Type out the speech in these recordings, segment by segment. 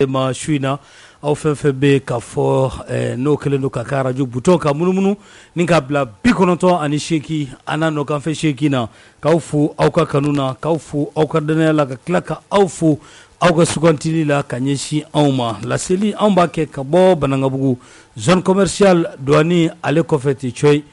ma suina aw fɛn fɛn bɛ ka fɔ n'o kɛlen don ka kɛ radio bouton ka munumunu ni k'a bila 98 an n'a nɔkanfɛ 8 na k'aw fo aw ka kanu na k'aw fo aw ka danaya la ka tila ka aw fo aw ka sugantili la ka ɲɛsin anw ma laseli anw b'a kɛ ka bɔ Banangabugu zone commerciale douane ale kɔfɛ ten coyi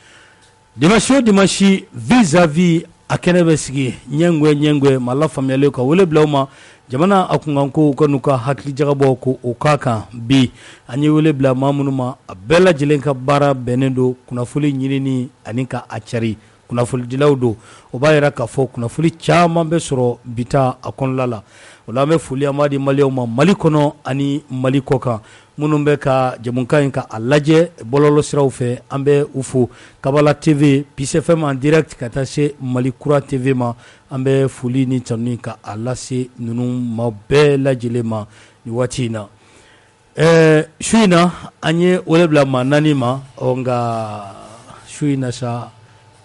dimanche o dimanche vis-à-vis a kɛnɛ bɛ sigi ɲɛngwɛ ma lafaamuyalen ka wele bila aw ma jamana a kunkanko ka n'u ka hakili jagabɔ ko o k'a kan bi an ye wele bila maa minnu ma a bɛɛ lajɛlen ka baara bɛnnen don kunnafoni ɲinini ani ka a cari kunnafonidilaw don o b'a yira k'a fɔ kunnafoni caman bɛ sɔrɔ bita a kɔnɔna la o la an bɛ foli an b'a di maliyɛnw ma Mali kɔnɔ ani Mali kɔ kan minnu bɛ ka jamukan in ka a lajɛ bɔlɔlɔ siraw fɛ an bɛ u fo Kabala TV Peace FM en direct ka taa se Mali Kura TV ma an bɛ foli ni tanu ka a lase ninnu ma bɛɛ lajɛlen ma ni waati in na su in na an ye wele bila maa naani ma nka su in na sa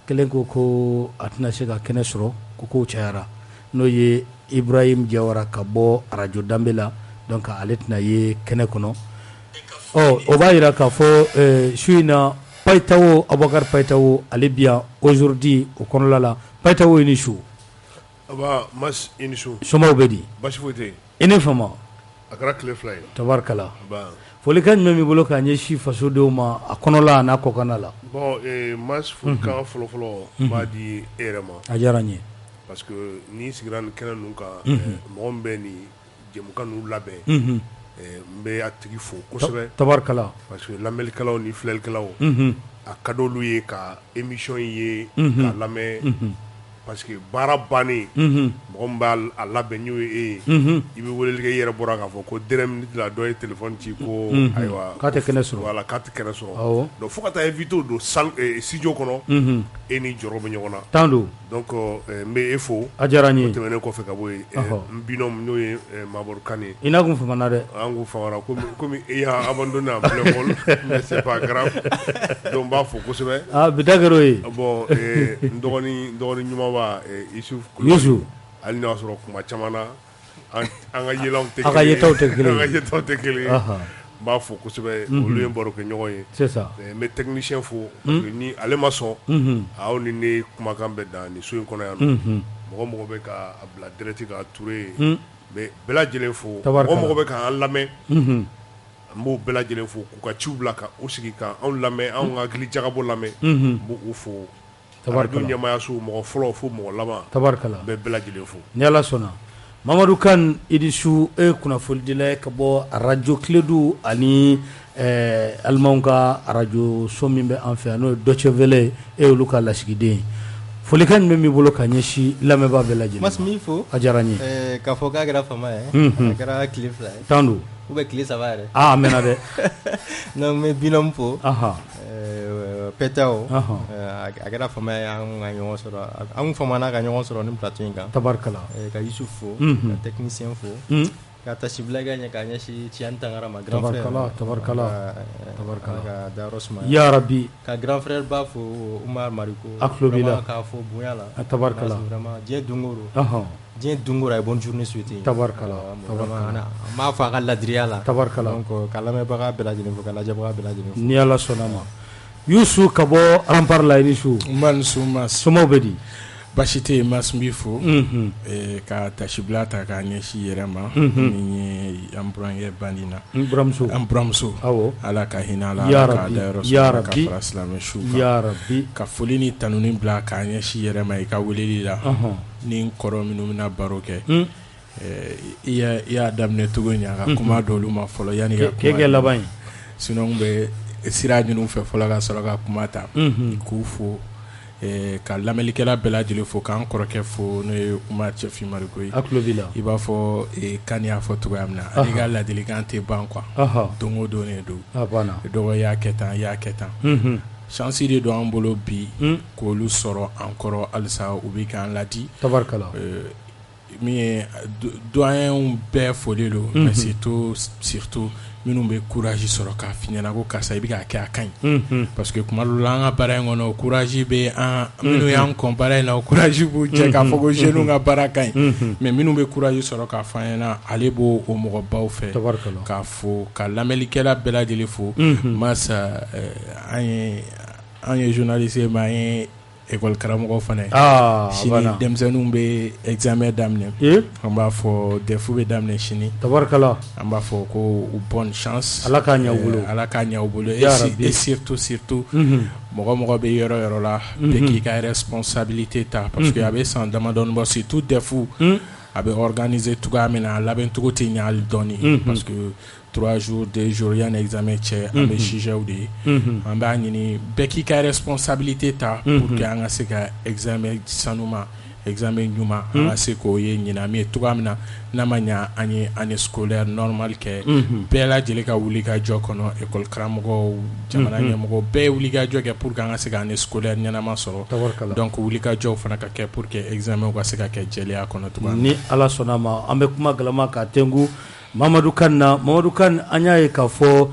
kelen ko a tɛna se ka kɛnɛ sɔrɔ ko kow cayara n'o ye Ibrahim Jawara ka bɔ radio Danbe la donc ale tɛna ye kɛnɛ kɔnɔ o b'a yira k'a fɔ su in na Payitawo Abubakar Payitawo ale bi yan aujourd'hui o kɔnɔla la Payitawo i ni su aba mas i ni su somaw bɛ di basi foyi tɛ yen i ni fama a kɛra tile fila ye tabarikala folikan jumɛn b'i bolo k'a ɲɛsin fasodenw ma a kɔnɔla a n'a kɔkanna la bon mas folikan fɔlɔfɔlɔ b'a di e yɛrɛ ma a diyara n ye parce que ni sigira nin kɛnɛ ninnu kan mɔgɔ min bɛ nin jɛmukan ninnu labɛn n bɛ a tigi fo kosɛbɛ tabarikala parce que lamɛnnikɛlaw ni filɛlikɛlaw a ka d'olu ye ka émission ye k'a lamɛn parce que baara bannen mɔgɔ min b'a labɛn n'o ye e ye i bɛ weleli kɛ i yɛrɛ bɔra k'a fɔ ko dernière minute la dɔ ye téléphone ci ko ayiwa k'a tɛ kɛnɛ sɔrɔ voilà k'a tɛ kɛnɛ sɔrɔ donc fo ka taa invité don salle studio kɔnɔ e ni jɔrɔ bɛ ɲɔgɔn na temps don donc n bɛ e fo a diyara n ye o tɛmɛnen kɔfɛ ka bɔ yen n binôme n'o ye Mamadou Kane i n'a kun famana dɛ an kun famana komi i y'a abandonné en plein vol mais c'est pas grave donc n b'a fo kosɛbɛ bi ta kɛra o ye bon n dɔgɔnin ɲuman ba Yusuf hali n'a sɔrɔ kuma caman na an ka yelaw tɛ kelen n b'a fo kosɛbɛ olu ye baro kɛ ɲɔgɔn ye c'est ça n bɛ technicien fo parce que ni ale ma sɔn aw ni ne kumakan bɛ dan nin so in kɔnɔ yan nɔ mɔgɔ bɛ ka a bila direct ka Ture n bɛ bɛɛ lajɛlen fo mɔgɔ bɛ k'an lamɛn n b'o bɛɛ lajɛlen fo k'u ka ciw bila ka u sigi ka anw lamɛn anw ka hakili jagabɔ lamɛn n b'u fo radio ɲɛmaayaso mɔgɔ fɔlɔ fo mɔgɔ laban tabarikala bɛɛ lajɛlen fo ni Ala sɔnna Mamadou Kane Idisu e kunnafonidila ye ka bɔ radio Kiledu ani alimanw ka radio so min bɛ an fɛ yan n'o ye Deutsche Welle e olu ka lasigiden folikan jumɛn b'i bolo ka ɲɛsin lamɛnbaa bɛɛ lajɛlen mas min fo a diyara n ye k'a fɔ k'a kɛra fama ye a kɛra tile fila ye temps don ou bien tile saba yɛrɛ a mɛnna dɛ donc n bɛ binôme fo Payitawo a kɛra fama ye an ka ɲɔgɔn sɔrɔ an famana ka ɲɔgɔn sɔrɔ ni plateau in kan tabarikala ka Yusuf fo ka technicien fo ka tasibila ka ɲɛ ka ɲɛsin Tiɲani Tangara ma grand frère tabarikala ka Dayɔrɔ Sumaya ya rabbi ka grand frère ba fo Umar Mariko a tulo b'i la k'a fo bonya la tabarikala vraiment diɲɛ don o don a ye bonne journée souhaité tabarikala n b'a fɔ a ka ladiriya la tabarikala donc ka lamɛnbaga bɛɛ lajɛlen fo ka lajɛbaga bɛɛ lajɛlen fo ni Ala sɔnna ma Youssou ka bɔ Rempart la i ni su somaw bɛ di basi tɛ yen mas n b'i fo ka tasibila ta k'a ɲɛsin yɛrɛ ma min ye an burankɛ bandi na an buramuso Ala ka hinɛ a la ka dayɔrɔ sɔrɔ ka fara silamɛ su kan ka foli ni tanuni bila k'a ɲɛsin yɛrɛ ma i ka weleli la ni n kɔrɔ minnu bɛna baro kɛ i y'a daminɛ cogo ɲɛ a ka kuma dɔw ma fɔlɔ yanni ka kuma laban ye sinon n bɛ sira ɲin'u fɛ fɔlɔ ka sɔrɔ ka kuma ta k'u fo ka lamɛnlikɛla bɛɛ lajɛlen fo k'an kɔrɔkɛ fo n'o ye Umar Cɛfin Mariko ye a tulo b'i la i b'a fɔ Kani y'a fɔ cogoya min na ale ka ladilikan tɛ ban quoi don o don ne don dɔgɔ y'a kɛ tan chance de don an bolo bi k'olu sɔrɔ an kɔrɔ halisa u bɛ k'an ladi tabarikala mi doyen bɛɛ foli lo mais surtout minnu bɛ courage sɔrɔ k'a f'i ɲɛna ko karisa i bɛ k'a kɛ a ka ɲi parce que kuma dɔw la an ka baara in kɔnɔ courage bɛ an minnu y'an kɔn baara in na o courage b'u cɛ k'a fɔ ko jeunes ka baara ka ɲi mais minnu bɛ courage sɔrɔ k'a fɔ an ɲɛna ale b'o o mɔgɔbaw fɛ k'a fo ka lamɛnnikɛla bɛɛ lajɛlen fo masa an ye journaliste mais an ye école karamɔgɔ fana sini denmisɛnninw bɛ examen daminɛ an b'a fɔ defu bɛ daminɛ sini tabarakala an b'a fɔ ko bonne chance ala k'a ɲɛ u bolo ala k'a ɲɛ u bolo et surtout mɔgɔ bɛ yɔrɔ la bɛɛ k'i ka responsabilité ta parce que a bɛ san damadɔni bɔ surtout defu a bɛ organiser cogoya min na a labɛn cogo tɛ ɲɛ hali dɔɔni parce que 3 jours 2 jours yan examen cɛ an bɛ sujet de ye an b'a ɲini bɛɛ k'i ka responsabilité ta pour que an ka se ka examen sanuma examen ɲuman an ka se k'o ye ɲinan min ye cogoya min na n'a ma ɲɛ an ye année scolaire normale kɛ bɛɛ lajɛlen ka wuli ka jɔ kɔnɔ école karamɔgɔw jamana ɲɛmɔgɔ bɛɛ wuli ka jɔ kɛ pour que an ka se ka année scolaire ɲɛnama sɔrɔ donc wuli ka jɔw fana ka kɛ pour que examen ka se ka kɛ jɛlenya kɔnɔ cogoya ni ala sɔnna ma an bɛ kuma galama ka tengu Mamadou Kane an y'a ye k'a fɔ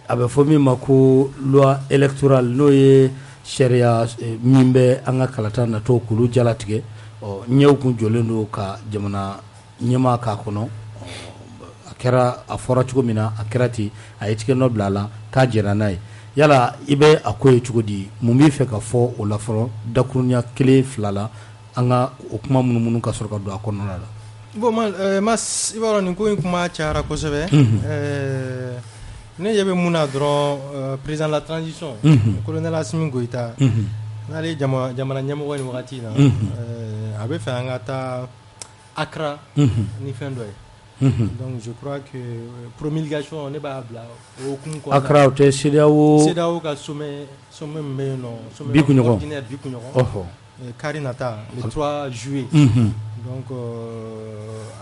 a bɛ fɔ min ma ko loi électorale n'o ye sariya min bɛ an ka kalata natɔ k'olu jalatigɛ ɲɛw kun jɔlen don ka jamana ɲɛmaa k'a kɔnɔ a kɛra a fɔra cogo min na a kɛra ten a ye tigɛ nɔ bila a la k'a jɛra n'a ye yala i bɛ a ko ye cogo di mun b'i fɛ ka fɔ o la fɔlɔ dakurunya 1-2 la an ka o kuma minnu ka sɔrɔ ka don a kɔnɔna la. Bon, mas i b'a dɔn nin ko in kuma cayara kosɛbɛ ne ɲɛ bɛ mun na dɔrɔn président de la transition colonel Assimi Goïta n'ale ye jamana ɲɛmɔgɔ ni wagati na a bɛ fɛ an ka taa Accra ni fɛn dɔ ye donc je crois que promulgation ne b'a bila o hukumu kɔnɔna Accra o tɛ CEDEAO ka sommet min bɛ yen nɔ sommet ordinaire bi kuɲɔgɔn kari nata le 3 juillet donc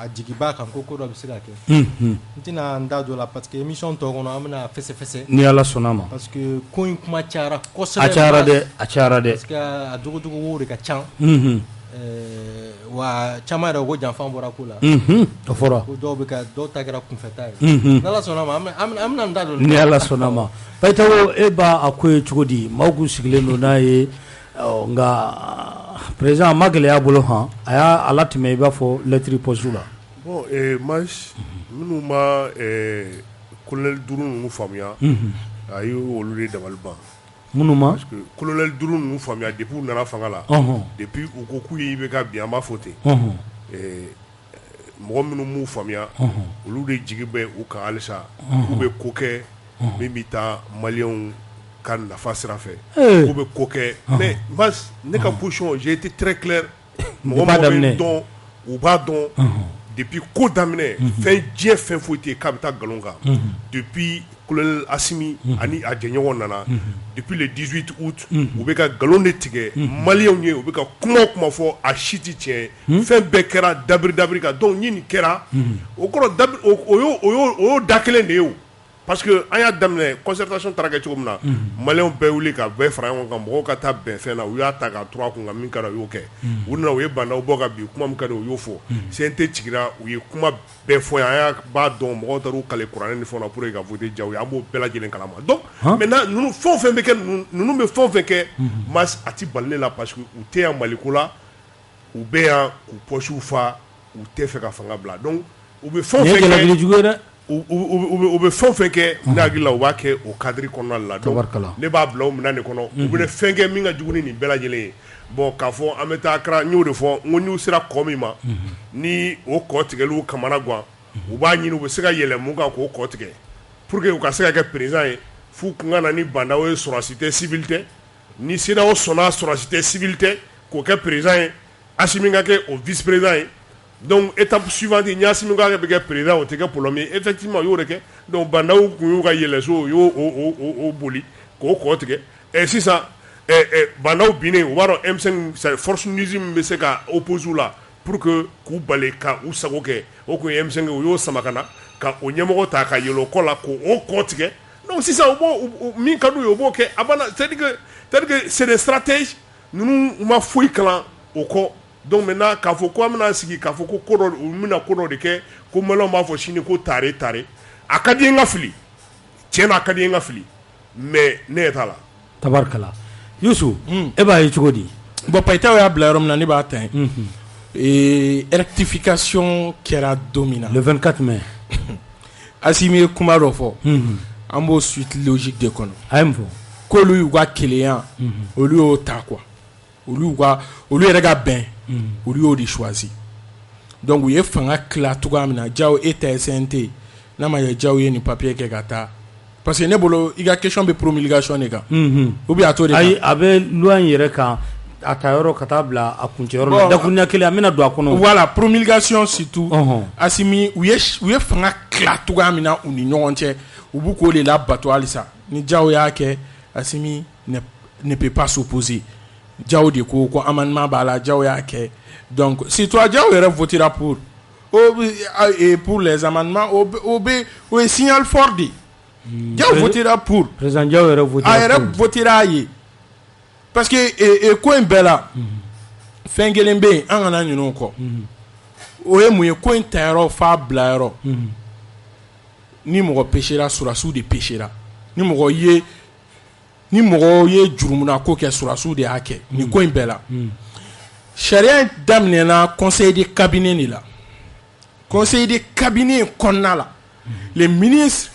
a jigiba kan ko dɔ bɛ se ka kɛ n tɛna n da don la parce que émission tɔ kɔnɔ an bɛna fɛsɛfɛsɛ ni ala sɔnna ma parce que ko in kuma cayara kosɛbɛ a cayara dɛ parce que a dogodogo de ka ca wa caman yɛrɛ ko janfan bɔra ko la o fɔra ko dɔw ta kɛra kunfɛta ye ni ala sɔnna ma an bɛna n da don ni ala sɔnna ma Bayitawo e b'a a ko ye cogo di maaw kun sigilen don n'a ye nka président a ma gɛlɛya bolo a y'a latɛmɛ i b'a fɔ lettre poste la bon minnu ma colonel 5 ninnu faamuya a ye olu de dabali ban minnu ma parce que colonel 5 ninnu faamuya depuis u nana fanga la depuis u ko k'u ye IBK bi an b'a fɔ ten mɔgɔ minnu m'u faamuya olu de jigi bɛ u kan halisa k'u bɛ ko kɛ min bɛ taa maliyɛnw ka nafa sira fɛ k'u bɛ ko kɛ mais ne ka position j'ai été très clair mɔgɔ bɛ dɔn u b'a dɔn depuis ko daminɛ diɲɛ fɛn foyi tɛ yen k'a bɛ taa nkalon kan depuis colonel Assimi ani a jɛɲɔgɔn nana depuis le 18 août u bɛ ka nkalon de tigɛ maliyɛnw ye u bɛ ka kuma fɔ a si tɛ tiɲɛ ye fɛn bɛɛ kɛra dabiri kan donc ni nin kɛra o kɔrɔ o y'o da kelen de ye o parce que an y'a daminɛ concertation taara kɛ cogo min na maliyɛnw bɛɛ wuli ka bɛɛ fara ɲɔgɔn kan mɔgɔw ka taa bɛn fɛn na u y'a ta ka turu a kun kan min kɛra u y'o kɛ u nana u ye bandaw bɔ ka bin kuma min ka di u y'o fɔ CNT sigira u ye kuma bɛɛ fɔ yan an b'a dɔn mɔgɔw taar'u kale kuranɛ ni fɛnw na pour que ka voter diya u ye an b'o bɛɛ lajɛlen kalama donc maintenant ninnu fɛn o fɛn bɛ kɛ ninnu bɛ fɛn o fɛn kɛ mas a ti bali ne la parce que u tɛ yan Maliko la u bɛ yan k'u pɔsiw fa u tɛ fɛ ka fanga bila donc u bɛ fɛn o fɛn kɛ u bɛ fɛn o fɛn kɛ ne hakili la u b'a kɛ o cadre kɔnɔna la donc ne b'a bila o minɛn de kɔnɔ u bɛ fɛn kɛ min ka jugu ni nin bɛɛ lajɛlen ye bon k'a fɔ an bɛ taa Accra n y'o de fɔ n ko n'u sera kɔ min ma ni o kɔ tigɛliw kamana gan u b'a ɲini u bɛ se ka yɛlɛ mun kan k'o kɔ tigɛ pour que u ka se ka kɛ président ye f'u kun ka na ni bandaw ye sɔrɔdasi tɛ civil tɛ ni CEDEAO sɔnna sɔrɔdasi tɛ civil tɛ k'o kɛ président ye Assimi ka kɛ o vice président ye donc étape suivante ni Assimi ka kɛ président o tɛ kɛ problème ye effectivement o y'o de kɛ donc bandaw kun y'u ka yɛlɛso o y'o boli k'o kɔ tigɛ sisan bandaw binnen u b'a dɔn M5 force nuisible min bɛ se ka opposer u la pour que k'u bali ka u sago kɛ o kun ye M5 u y'o sama ka na ka o ɲɛmɔgɔ ta ka yɛlɛ o kɔ la k'o kɔ tigɛ donc sisan u b'o min ka d'u ye u b'o kɛ a banna c'est-à-dire que c'est des stratèges ninnu u ma foyi kalan o kɔ donc maintenant k'a fɔ ko an bɛna sigi k'a fɔ ko ko dɔ u bɛna ko dɔ de kɛ ko maliyɛnw b'a fɔ sini ko tare a ka di n ka fili tiɲɛ na a ka di n ka fili mais ne ɲɛ t'a la. tabarikala Youssou e b'a ye cogo di. bon Payitaw y'a bila yɔrɔ min na ne b'a ta yen rectification kɛra don min na le 24 mai Assimi ye kuma dɔ fɔ an b'o suite logique de kɔnɔ a ye mun fɔ k'olu y'u ka kelenya olu y'o ta quoi olu yɛrɛ ka bɛn olu y'o de choisi donc u ye fanga tila cogoya min na Diao e ta SNT n'a ma ye Diao ye nin papier kɛ ka taa parce que ne bolo i ka question bɛ promulgation de kan ou bien a t'o de kan ayi a bɛ loi in yɛrɛ kan a ta yɔrɔ ka taa bila a kuncɛ yɔrɔ la dakuruɲa kelen an bɛna don a kɔnɔ voilà promulgation surtout Assimi u ye fanga tila cogoya min na u ni ɲɔgɔn cɛ u b'u k'o de labato halisa ni Diao y'a kɛ Assimi ne peut pas s'opposer Diao de ko amendement b'a la Diao y'a kɛ donc si toi Diao yɛrɛ votera pour les amendements o ye signal fort de Diao votera pour président Diao yɛrɛ votera a ye parce que ko in bɛɛ la fɛn kelen bɛ yen an kana ɲinɛ o kɔ o ye mun ye ko in tayɔrɔ f'a bilayɔrɔ ni mɔgɔ pêchera surasiw de pêchera ni mɔgɔ ye jurumuna ko kɛ surasiw de y'a kɛ ni ko in bɛɛ la sariya in daminɛna conseil de cabinet de la conseil de cabinet kɔnɔna la les ministres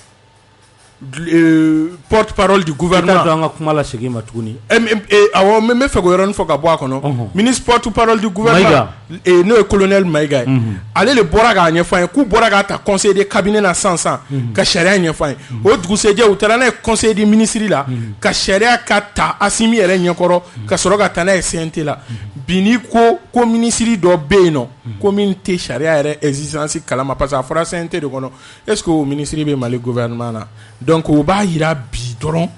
porte-parole du gouvernement an ka kuma la segin ma tuguni awɔ n bɛ fɛ k'o yɔrɔnin fɔ ka bɔ a kɔnɔ ministre porte-parole du gouvernement n'o ye colonel Maïga ye ale de bɔra k'a ɲɛfɔ an ye k'u bɔra k'a ta conseil de cabinet na sisan ka sariya ɲɛfɔ an ye o dugusɛjɛ u taara n'a ye conseil de ministre la ka sariya ka ta Assimi yɛrɛ ɲɛkɔrɔ ka sɔrɔ ka taa n'a ye CNT la bi ni ko ministre dɔ bɛ yen nɔ ko min tɛ sariya yɛrɛ existence kalama parce que a fɔra CNT de kɔnɔ est-ce que o ministre bɛ Mali gouvernement na donc o b'a yira bi dɔrɔn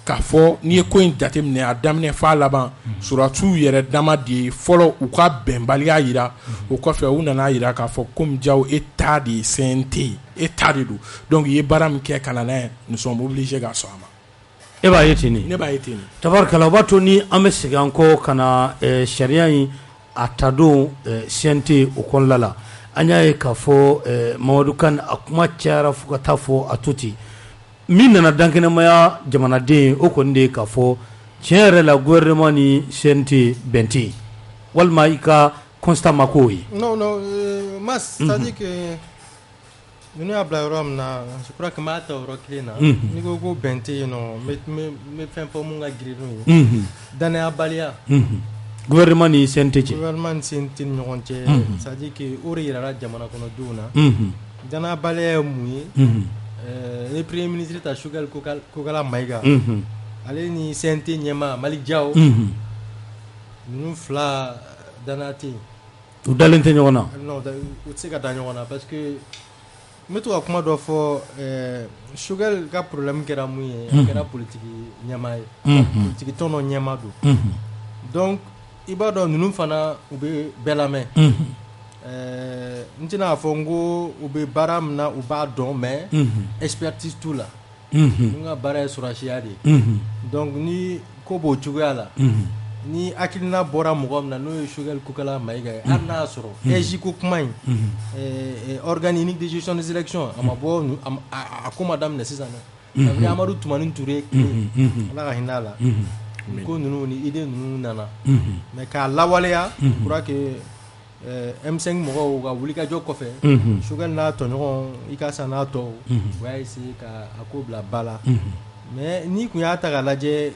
k'a fɔ n'i ye ko in jateminɛ a daminɛ f'a laban surasiw yɛrɛ dama de ye fɔlɔ u ka bɛnbaliya yira o kɔfɛ u nana yira k'a fɔ komi Diao e ta de ye CNT e ta de don donc i ye baara min kɛ ka na n'a ye nous sommes obligés ka sɔn a ma. e b'a ye ten de. ne b'a ye ten de. tabarikala o b'a to ni an bɛ segin an kɔ ka na sariya in a ta don CNT o kɔnɔna la an y'a ye k'a fɔ Mamadu Kane a kuma cayara fo ka taa fɔ a to ten min nana dankɛnɛmaya jamanaden o kɔni de ye k'a fɔ tiɲɛ yɛrɛ la gouvernement ni CNT bɛn tɛ yen walima i ka constat ma k'o ye. non Mas c'est-à-dire que ninnu y'a bila yɔrɔ min na je crois que n b'a ta yɔrɔ kelen na n'i ko bɛn tɛ yen nɔ n bɛ fɛn fɔ mun ka girin n'o ye danayabaliya gouvernement ni CNT cɛ gouvernement ni CNT ni ɲɔgɔn cɛ c'est-à-dire que o de yirala jamana kɔnɔdenw na danayabaliya ye mun ye le premier ministre ta Choguel Kokala Maïga ale ni CNT ɲɛmaa Malick Diao ninnu fila danaya tɛ yen u dalen tɛ ɲɔgɔn na non u tɛ se ka da ɲɔgɔn na parce que n bɛ to ka kuma dɔ fɔ Choguel ka problème kɛra mun ye a kɛra politiki ɲɛmaa ye politiki tɔn dɔ ɲɛmaa don donc i b'a dɔn ninnu fana u bɛ bɛɛ lamɛn n tɛna fɔ n ko u bɛ baara min na u b'a dɔn mais expertise t'u la n ka baara ye surasiya de ye donc ni ko b'o cogoya la ni hakilina bɔra mɔgɔ min na n'o ye Choguel Kokala Maïga ye hali n'a y'a sɔrɔ EJ ko kuma in organe unique de gestion des élections a ma bɔ a ko ma daminɛ sisan dɛ Amadu Tumani Ture Ala ka hinɛ a la ko ninnu ni idée ninnu nana mais k'a lawaleya je crois que M5 mɔgɔw ka wulikajɔ kɔfɛ Choguel n'a tɔɲɔgɔn Ikasa n'a tɔw u y'a essayer ka a ko bila ba la mais n'i kun y'a ta k'a lajɛ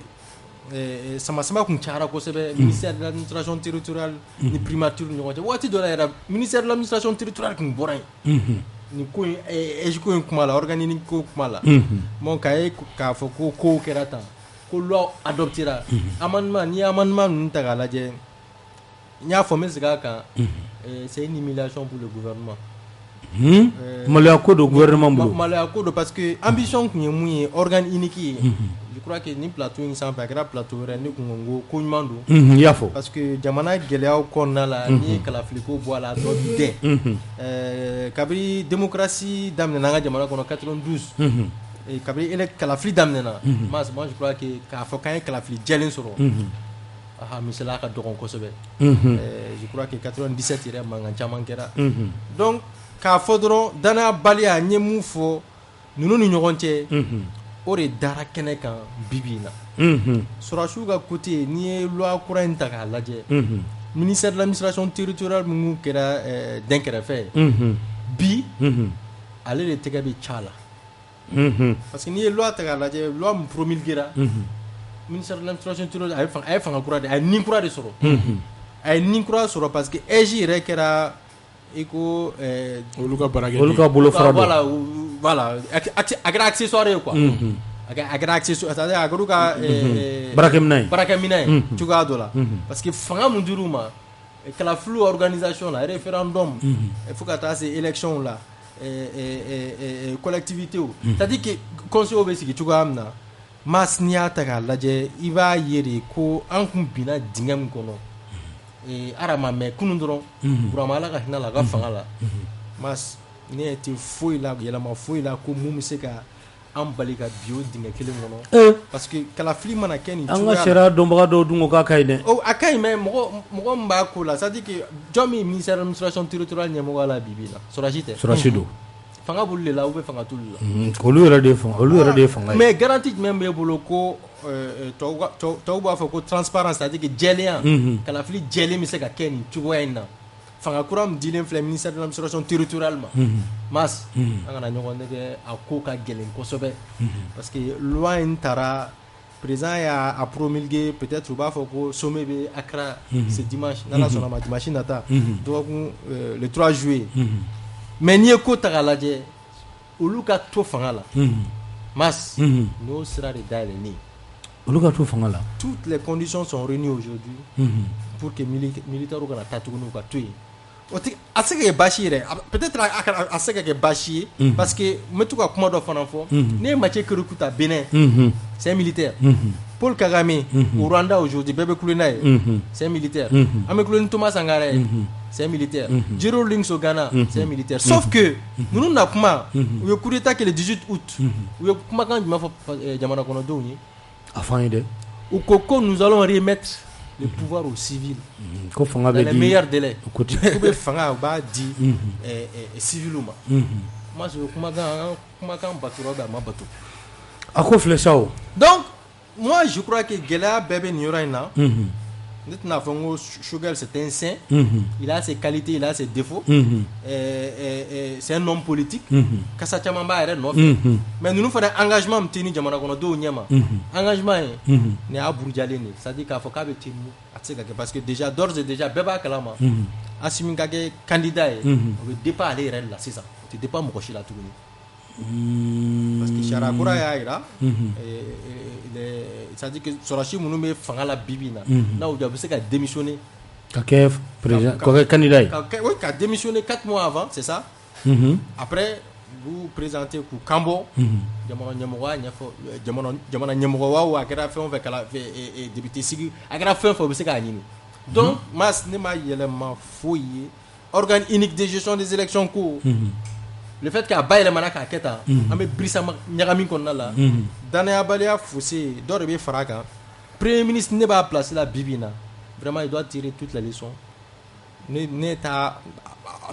sama kun cayara kosɛbɛ ministère de l'administration territoriale ni primature ni ɲɔgɔn cɛ waati dɔ la yɛrɛ ministère de l'administration territoriale kun bɔra yen ni ko in EJ ko in kuma la organique ko kuma la bon k'a fɔ ko kow kɛra tan ko loi adoptera amendement ni amendement ninnu ta k'a lajɛ n y'a fɔ n bɛ segin a kan c'est une humiliation pour le gouvernement maloya ko do gouvernement bolo maloya ko do parce que ambition kun ye mun ye organe unique ye je crois que ni plateau in sanfɛ a kɛra plateau wɛrɛ ne kun ko ko ɲuman don i y'a fɔ parce que jamana gɛlɛyaw kɔnɔna la ni ye kalafiliko bɔ a la dɔ bi dɛn kabini démocratie daminɛna an ka jamana kɔnɔ 92 kabini kalafili daminɛna moi je crois que k'a fɔ k'an ye kalafili jɛlen sɔrɔ misala ka dɔgɔn kosɛbɛ je crois que 97 yɛrɛ mankan caman kɛra donc k'a fɔ dɔrɔn danayabaliya n ye mun fɔ ninnu ni ɲɔgɔn cɛ o de dara kɛnɛ kan bibi in na sɔrɔsiw ka côté n'i ye loi kura in ta k'a lajɛ ministère de l'administration territoriale minnu kɛra dɛnkɛrɛfɛ bi ale de tɛgɛ bɛ ca la parce que n'i ye loi ta k'a lajɛ loi min promulguera ministère de l'administration territoriale a ye fanga kura de a ye nin kura de sɔrɔ a ye nin kura sɔrɔ parce que EJ yɛrɛ kɛra i ko olu ka baarakɛ olu ka bolofara dɔ voilà a kɛra accessoire ye quoi a kɛra accessoire c'est-à-dire a kɛra ka baarakɛminɛ ye cogoya dɔ la parce que fanga mun dir'u ma kalafili organisation la référendum fo ka taa se élection la collectivité c'est-à-dire que conseil bɛ sigi cogoya min na mas n'i y'a ta k'a lajɛ i b'a ye de ko an kun binna dingɛ min kɔnɔ arama mɛ kunun dɔrɔn Burama Ala ka hinɛ la a ka fanga la mas ne tɛ foyi la yɛlɛma foyi la ko mun bɛ se ka an bali ka bi o dingɛ kelen kɔnɔ parce que kalafili mana kɛ nin cogoya la an ka sariya dɔnbaga dɔw dun ko k'a ka ɲi dɛ a ka ɲi mais mɔgɔ min b'a ko la c'est à dire que jɔn min ministère de l'administration territoriale ɲɛmɔgɔ la bibi la sɔrɔsi tɛ sɔrɔsi don fanga b'olu de la ou bien fanga t'olu la olu yɛrɛ de ye fanga ye mais garantie jumɛn b'e bolo ko tɔw b'a fɔ ko transparence c'est à dire que jɛlenya kalafili jɛlen bɛ se ka kɛ nin cogoya in na fanga kura min dilen filɛ ministère de l'administration territoriale ma mas an kana ɲɔgɔn nɛgɛ a ko ka gɛlɛn kosɛbɛ parce que loi in taara président y'a promulgué peut-être u b'a fɔ ko sommet bɛ Accra ce dimanche n'Ala sɔnna ma dimanche nata dɔgɔkun le 3 juillet mais n'i ye ko ta k'a lajɛ olu ka to fanga la mas n'o sira de dayɛlɛnnen olu ka to fanga la toutes les conditions sont réunies aujourd'hui pour que militaires kana taa tuguni u ka to yen o tɛ a se ka kɛ baasi ye dɛ peut-être a se ka kɛ baasi ye parce que n bɛ to ka kuma dɔ fana fɔ ne ye Mathieu Kérékou ta Bénin c'est un militaire Paul Kagame au Rwanda aujourd'hui bɛɛ bɛ kulen n'a ye c'est un militaire an bɛ kulen ni Thomas Sankara ye c'est un militaire Jiro Links au Ghana c'est un militaire sauf que ninnu na kuma u ye coup d'état kɛ le 18 août u ye kumakan jumɛn fɔ jamana kɔnɔdenw ye a fɔ an ye dɛ u ko nous allons remettre le pouvoir aux civils dans les meilleurs délais u bɛ fanga u b'a di civils ma moi je kumakan batura bɛ a ma bato a ko filɛ sa o donc moi je crois que gɛlɛya bɛɛ bɛ nin yɔrɔ in na ne tɛna fɔ n ko Choguel c'est un saint il a ses qualités il a ses défauts c'est un homme politique kasa caman b'a yɛrɛ nɔfɛ mais ninnu fana engagement min tɛ ni jamana kɔnɔdenw ɲɛma engagement ye nin y'a burujalen de c'est à dire k'a fɔ k'a bɛ ten a tɛ se ka kɛ parce que déjà d'ores et déjà bɛɛ b'a kalama Assimi ka kɛ candidat ye o bɛ dépend ale yɛrɛ de la sisan o tɛ dépend mɔgɔ si la tuguni parce que sariya kura y'a jira c'est-à-dire que sɔrɔsi minnu bɛ fanga la bibi in na n'aw jɔ a bɛ se ka démissionner ka kɛ président ka kɛ candidat ye ka démissionner 4 mois avant c'est ça après vous présentez k'u kanbɔ jamana ɲɛmɔgɔya ɲɛfɔ jamana ɲɛmɔgɔ a kɛra fɛn o fɛn kala député sigi a kɛra fɛn fɛn o bɛ se k'a ɲini donc mas ne ma yɛlɛma foyi ye organe unique de gestion des élections ko le fait k'a bayɛlɛmana k'a kɛ tan an bɛ birisa ɲagami kɔnɔna la danayabaliya fossé dɔ de bɛ fara a kan premier ministre ne b'a place la bibi in na vraiment il doit tirer toutes les leçons ne t'a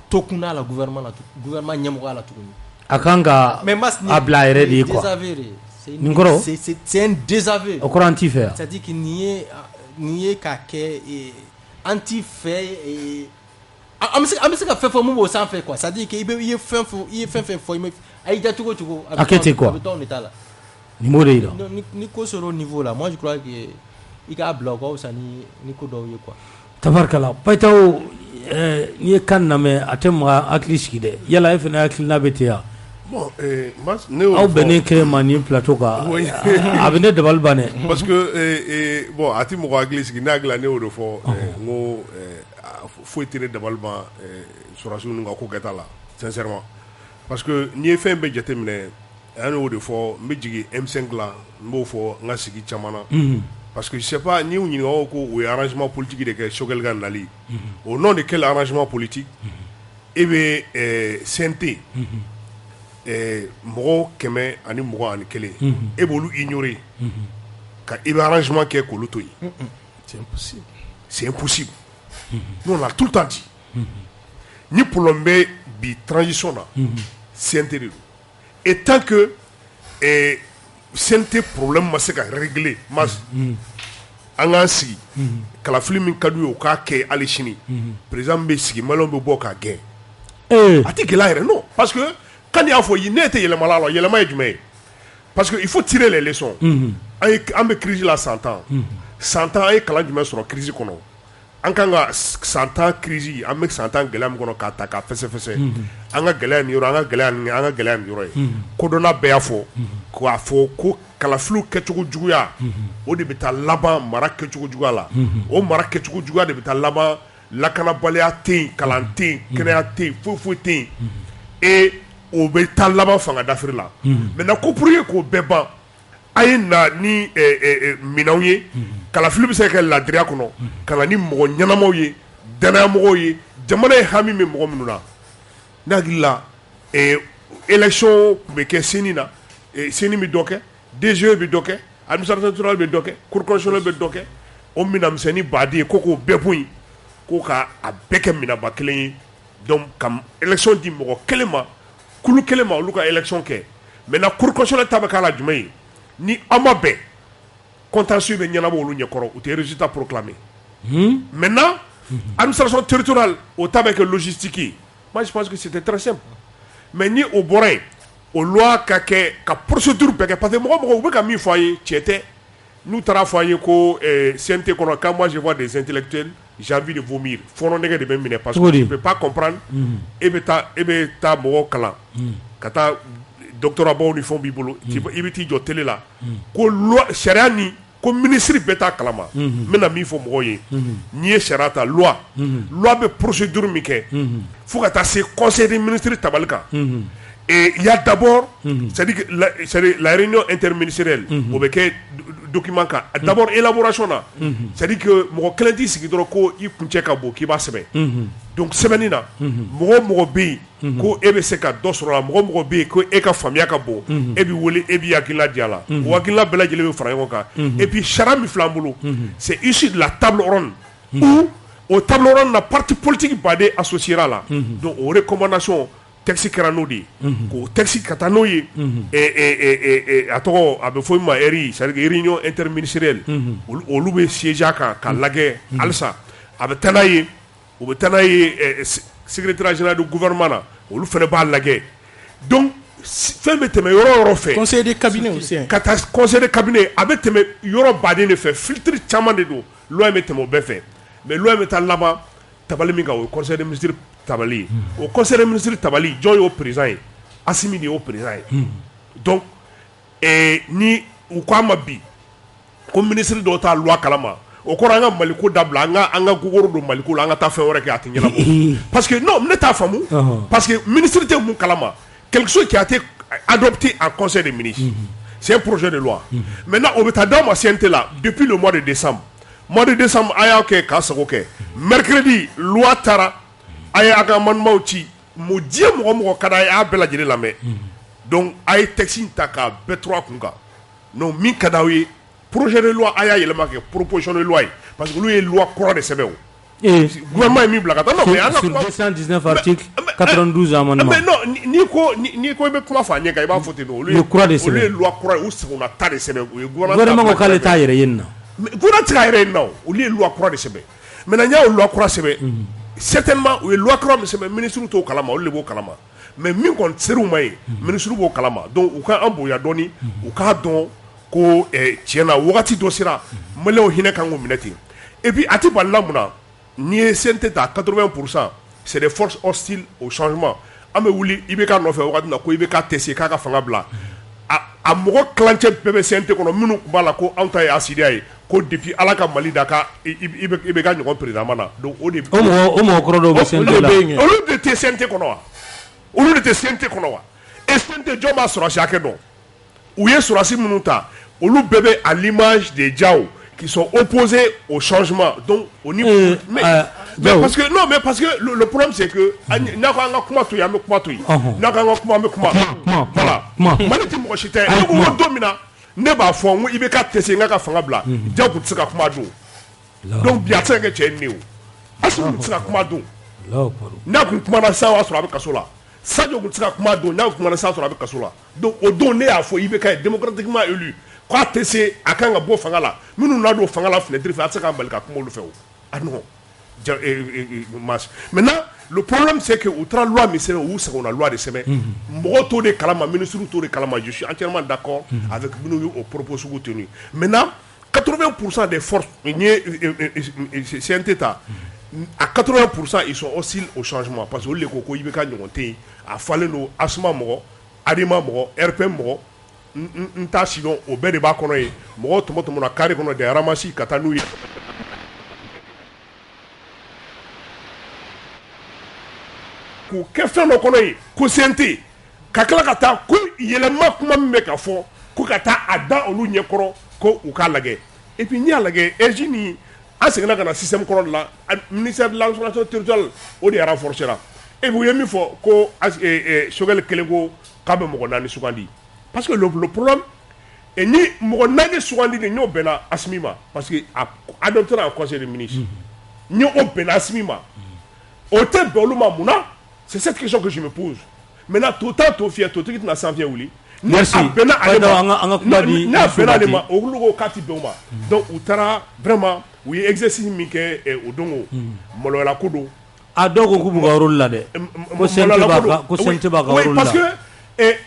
to kunna la gouvernement ɲɛmɔgɔya la tuguni a kan ka a bila a yɛrɛ de ye quoi nin kɔrɔ c'est un désaveu o kɔrɔ an t'i fɛ yan c'est à dire que nin ye k'a kɛ an t'i fɛ an bɛ se ka fɛn fɔ mun b'o sanfɛ quoi c'est à dire que i ye fɛn fɔ a y'i ja cogo cogo a kɛ ten quoi a bɛ taa o de t'a la nin b'o de yira ni ko sera au niveau la moi je crois que i k'a bila o ka fisa ni ko dɔw ye quoi tabarikala Payitaho n'i ye kan lamɛn a tɛ maga hakili sigi dɛ yala e fana hakilina bɛ ten yan bon aw bɛnnen kɛ ma nin plateau kan a bɛ ne dabali ban dɛ parce que bon a tɛ mɔgɔ hakili sigi ne hakili la ne y'o de fɔ n ko foyi tɛ ne dabali ban sɔrɔsiw ninnu ka ko kɛta la sincèrement parce que n'i ye fɛn bɛɛ jateminɛ an y'o de fɔ n bɛ jigin M5 la n b'o fɔ n ka sigi caman na parce que je sais pas n'i y'u ɲininka ko o ye arrangement politique de kɛ Choguel ka nali au nom de quel arrangement politique e bɛ CNT mɔgɔ 121 e b'olu ignorer ka i bɛ arrangement kɛ k'olu to yen C'est impossible. C'est impossible. Nous, on a tout le temps dit. Ni pour l'homme, bi transition là, c'est intérêt. Et tant que c'est problème, c'est qu'à régler. Angansi, kalafili min kadu yo ka ke ali chini. Président be sigi malon be bo ka gain. Ati gela non parce que quand il y a fo yi nete yele malalo yele may djumé. Parce que il faut tirer les leçons. Ay ambe crise la 100 ans. 100 ans ay kala djumé sur crise kono. Ankanga 100 ans crise ambe 100 ans gela kono ka ta ka fesse anga gela ni yoro anga gela ni yoro ko dona be afo ko afo ko kalaflu kechugu juguya o de beta laban mara kechugu jugala o mara kechugu juguya de beta laban lakana balya tin kalantin kreatin fofutin et o beta laban fanga d'Afrique là maintenant ko pour ko beba ayina ni minawye kalaflu bi se ka ladria kono kala ni mo nyanamaw ye dana mo ye jamana hami me mo mununa nagila élection be ke senina seni mi doke DGE be doke administration centrale be doke cour constitutionnelle be doke o minam seni badi koko bepui ko ka a beke mina ba kelen donc kam élection di mo kelema kulu kelema lu ka élection ke mais na cour constitutionnelle tabakala jumay ni amabe contentieux be nyana bo lu nyekoro ou te résultat proclamé maintenant administration territoriale au tabake logistique. Moi je pense que c'était très simple mais ni au borin au loi ka procédure parce que moi on ka mi foyer tiete nous tra foyer ko CNT kono quand moi je vois des intellectuels j'ai envie de vomir faut non de même parce que je peux pas comprendre et beta mo kala kata docteur Abou ni font bibolo ibiti jo télé là ko loi sharia ni ko ministre beta kalama mena mi fo mo ye ni sharata loi be procédure mi ke faut que c'est conseil des ministres tabalka. Et il y a d'abord, c'est-à-dire que la réunion interministérielle, au béquet document, d'abord élaboration là, c'est-à-dire que mon client c'est qu'il doit qu'il punche kabo, qui va se mettre. Donc semenina, mon bé, ko ebe seka dosora, mon bé, ko eka famia kabo, ebi wole ebi yakila diala, wakila bela jele frayoka, et puis charami flamboulou, c'est issu de la table ronde où au table ronde la partie politique badé associera là, donc aux recommandations. Texte Karanodi, texte Katanoye, et attends, avec Foyma Eri, c'est-à-dire réunion interministérielle, au Loubé Siejaka, Kalagé, Alsa, avec Tanaye, ou Tanaye, secrétaire général du gouvernement, au Loufé Lagé. Donc, fais-moi tes meilleurs refait. Conseil des cabinets aussi. Conseil des cabinets, avec tes meilleurs badines fait, filtre chaman de dos, l'OM est mon fait. Mais l'OM est là-bas, Tabalimiga, au conseil des ministres. Tabali. Au conseil des ministres Tabali, Joy au président, Assimi au président. Donc, ni ou quoi ma bi, comme ministre d'Ota loi Kalama, au Koranga Maliko Dabla, Anga Gougoro de Maliko, Anga Tafé qui a tenu là. Parce que non, n'est pas fameux, parce que ministre de Moukalama, quelque chose qui a été adopté en conseil des ministres. C'est un projet de loi. Maintenant, au Betadam, là, depuis le mois de décembre, aya ke kasagoke. Mercredi, loi Tara. Aye agaman mauti mo die mo kada ya bela jere la me donc aye texte taka B3 kunga non mi kada wi projet de loi aya yelema ke proposition de loi parce que lui est loi croix de sebeo gouvernement mi blagata non mais sur 219 articles 92 amendements mais non ni ko be kuma fa nyeka iba fote no lui croix de sebeo lui loi croix ou c'est on a ta de sebeo gouvernement ko kale ta yere yenna gouvernement ta yere no lui loi croix de sebeo maintenant nya loi croix sebeo certainement ou loi croix mais ministre to kalama ou le bo kalama mais min kon seru may ministre bo kalama donc ou ka ambo ya doni ou ka don ko tiena wakati do sira mele o hine kan go minati et puis ati ballamuna ni sente ta 80% c'est des forces hostiles au changement ame wuli ibeka no fe wakati na ko ibeka tesi ka fanga bla a mo clanche bebe sente kono minu bala ko anta ya asidiaye ko depuis alaka mali daka ibe ga nyoko président mana donc o de o mo koro do sente la o lu de te sente kono wa et sente joma sura chake don ou ye sura si munuta o lu bébé à l'image des Diao qui sont opposés au changement donc au niveau mais parce que non mais parce que le problème c'est que naka nga kuma to ya me kuma to yi naka nga kuma me kuma voilà manati mo chite ko domina ne ba fo mu ibe ka tese nga ka fanga bla Diao ku tsika kuma do donc bi a tɛ se ka kɛ cɛ ye ne o Assimi tɛ se ka kuma don n'a kun kumana sisan o y'a sɔrɔ a bɛ kaso la Sadio tun tɛ se ka kuma don n'a kun kumana sisan o y'a sɔrɔ a bɛ kaso la donc o don ne y'a fɔ IBK est démocratiquement élu k'a tɛ se a kan ka bɔ fanga la minnu n'a don fanga la fenêtre fɛ a tɛ se ka bali ka kuma olu fɛ o ah non maintenant le problème c'est que u taara loi min sɛbɛn u y'u sagona loi de sɛbɛn mɔgɔw t'o de kalama ministre t'o de kalama je suis entièrement d'accord avec minnu y'o propos sugu tenu maintenant 80% des forces CNT ta à 80% ils sont hostiles au changement parce que olu de ko ko IBK ɲɔgɔn tɛ yen a falen don Asuma mɔgɔ Adema mɔgɔ RPM mɔgɔ n t'a si dɔn o bɛɛ de b'a kɔnɔ ye mɔgɔw tɔmɔ na carré kɔnɔ des ramassis ka taa n'u ye k'u kɛ fɛn dɔ kɔnɔ ye ko CNT ka tila ka taa ko yɛlɛma kuma min bɛ ka fɔ ko ka taa a da olu ɲɛkɔrɔ ko u k'a lajɛ et puis n'i y'a lajɛ RJ ni an seginna ka na système kɔrɔ de la ministère de l'administration territoriale o de y'a renforcer la et puis u ye min fɔ ko Choguel kelen ko k'a bɛ mɔgɔ 4 sugandi parce que le problème ni mɔgɔ 4 sugandi de n'o bɛnna Assimi ma parce que adopté en conseil des ministres n'o bɛnna Assimi ma o tɛ bɛn olu ma mun na c'est cette question que je me pose maintenant tout temps tout fier tout tigi tɛna sanfɛ wuli merci n'a bɛnna ale ma olu ko k'a tɛ bɛn o ma donc u taara vraiment u ye exercice min kɛ o don o maloyala ko don a dɔw ko k'u b'u ka rôle la dɛ ko CNT b'a ka rôle la parce que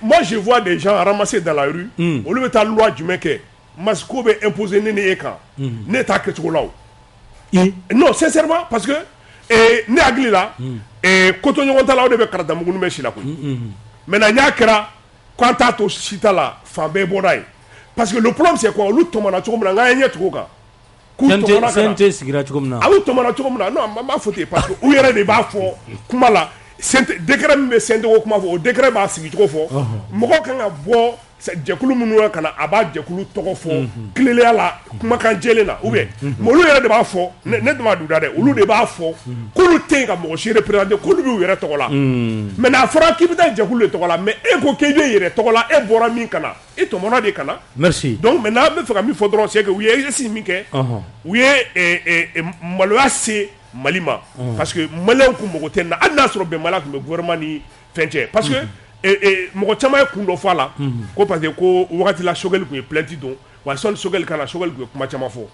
moi je vois des gens ramasser dans la rue olu bɛ taa loi jumɛn kɛ mas ko bɛ imposer ne ni e kan ne t'a kɛcogo la o non sincèrement parce que ne hakili la koto ɲɔgɔn ta la o de bɛ karata muguni bɛ si la koyi maintenant n y'a kɛra k'an t'a to sita la fan bɛɛ bɔra ye parce que le problème c'est quoi olu tɔmɔna cogo min na n k'an ye ɲɛ tugu o kan CNT sigira cogo min na a y'u tɔmɔna cogo min na non n b'a fɔ ten parce que u yɛrɛ de b'a fɔ kuma la décret min bɛ CNT ko kuma fɔ o décret b'a sigi cogo fɔ mɔgɔ kan ka bɔ jɛkulu minnu ka na a b'a jɛkulu tɔgɔ fɔ tileleya la kumakan jɛlen na ou bien mais olu yɛrɛ de b'a fɔ ne tun b'a duda dɛ olu de b'a fɔ k'olu tɛ yen ka mɔgɔ si représenté k'olu b'u yɛrɛ tɔgɔ la mais n'a fɔra k'i bɛ taa jɛkulu de tɔgɔ la mais e ko k'i bɛ yɛrɛ tɔgɔ la e bɔra min kana e tɔmɔna de kana merci donc maintenant n bɛ fɛ ka min fɔ dɔrɔn c'est que u ye exercice min kɛ u ye maloya se Mali ma parce que maliyɛnw kun mago tɛ nin na hali n'a sɔrɔ bɛnbaliya tun bɛ gouvernement ni fɛn cɛ parce que mɔgɔ caman ye kun dɔ fɔ a la ko parce que ko wagati la Choguel tun ye plainte don wa sɔni Choguel kana Choguel tun ye kuma caman fɔ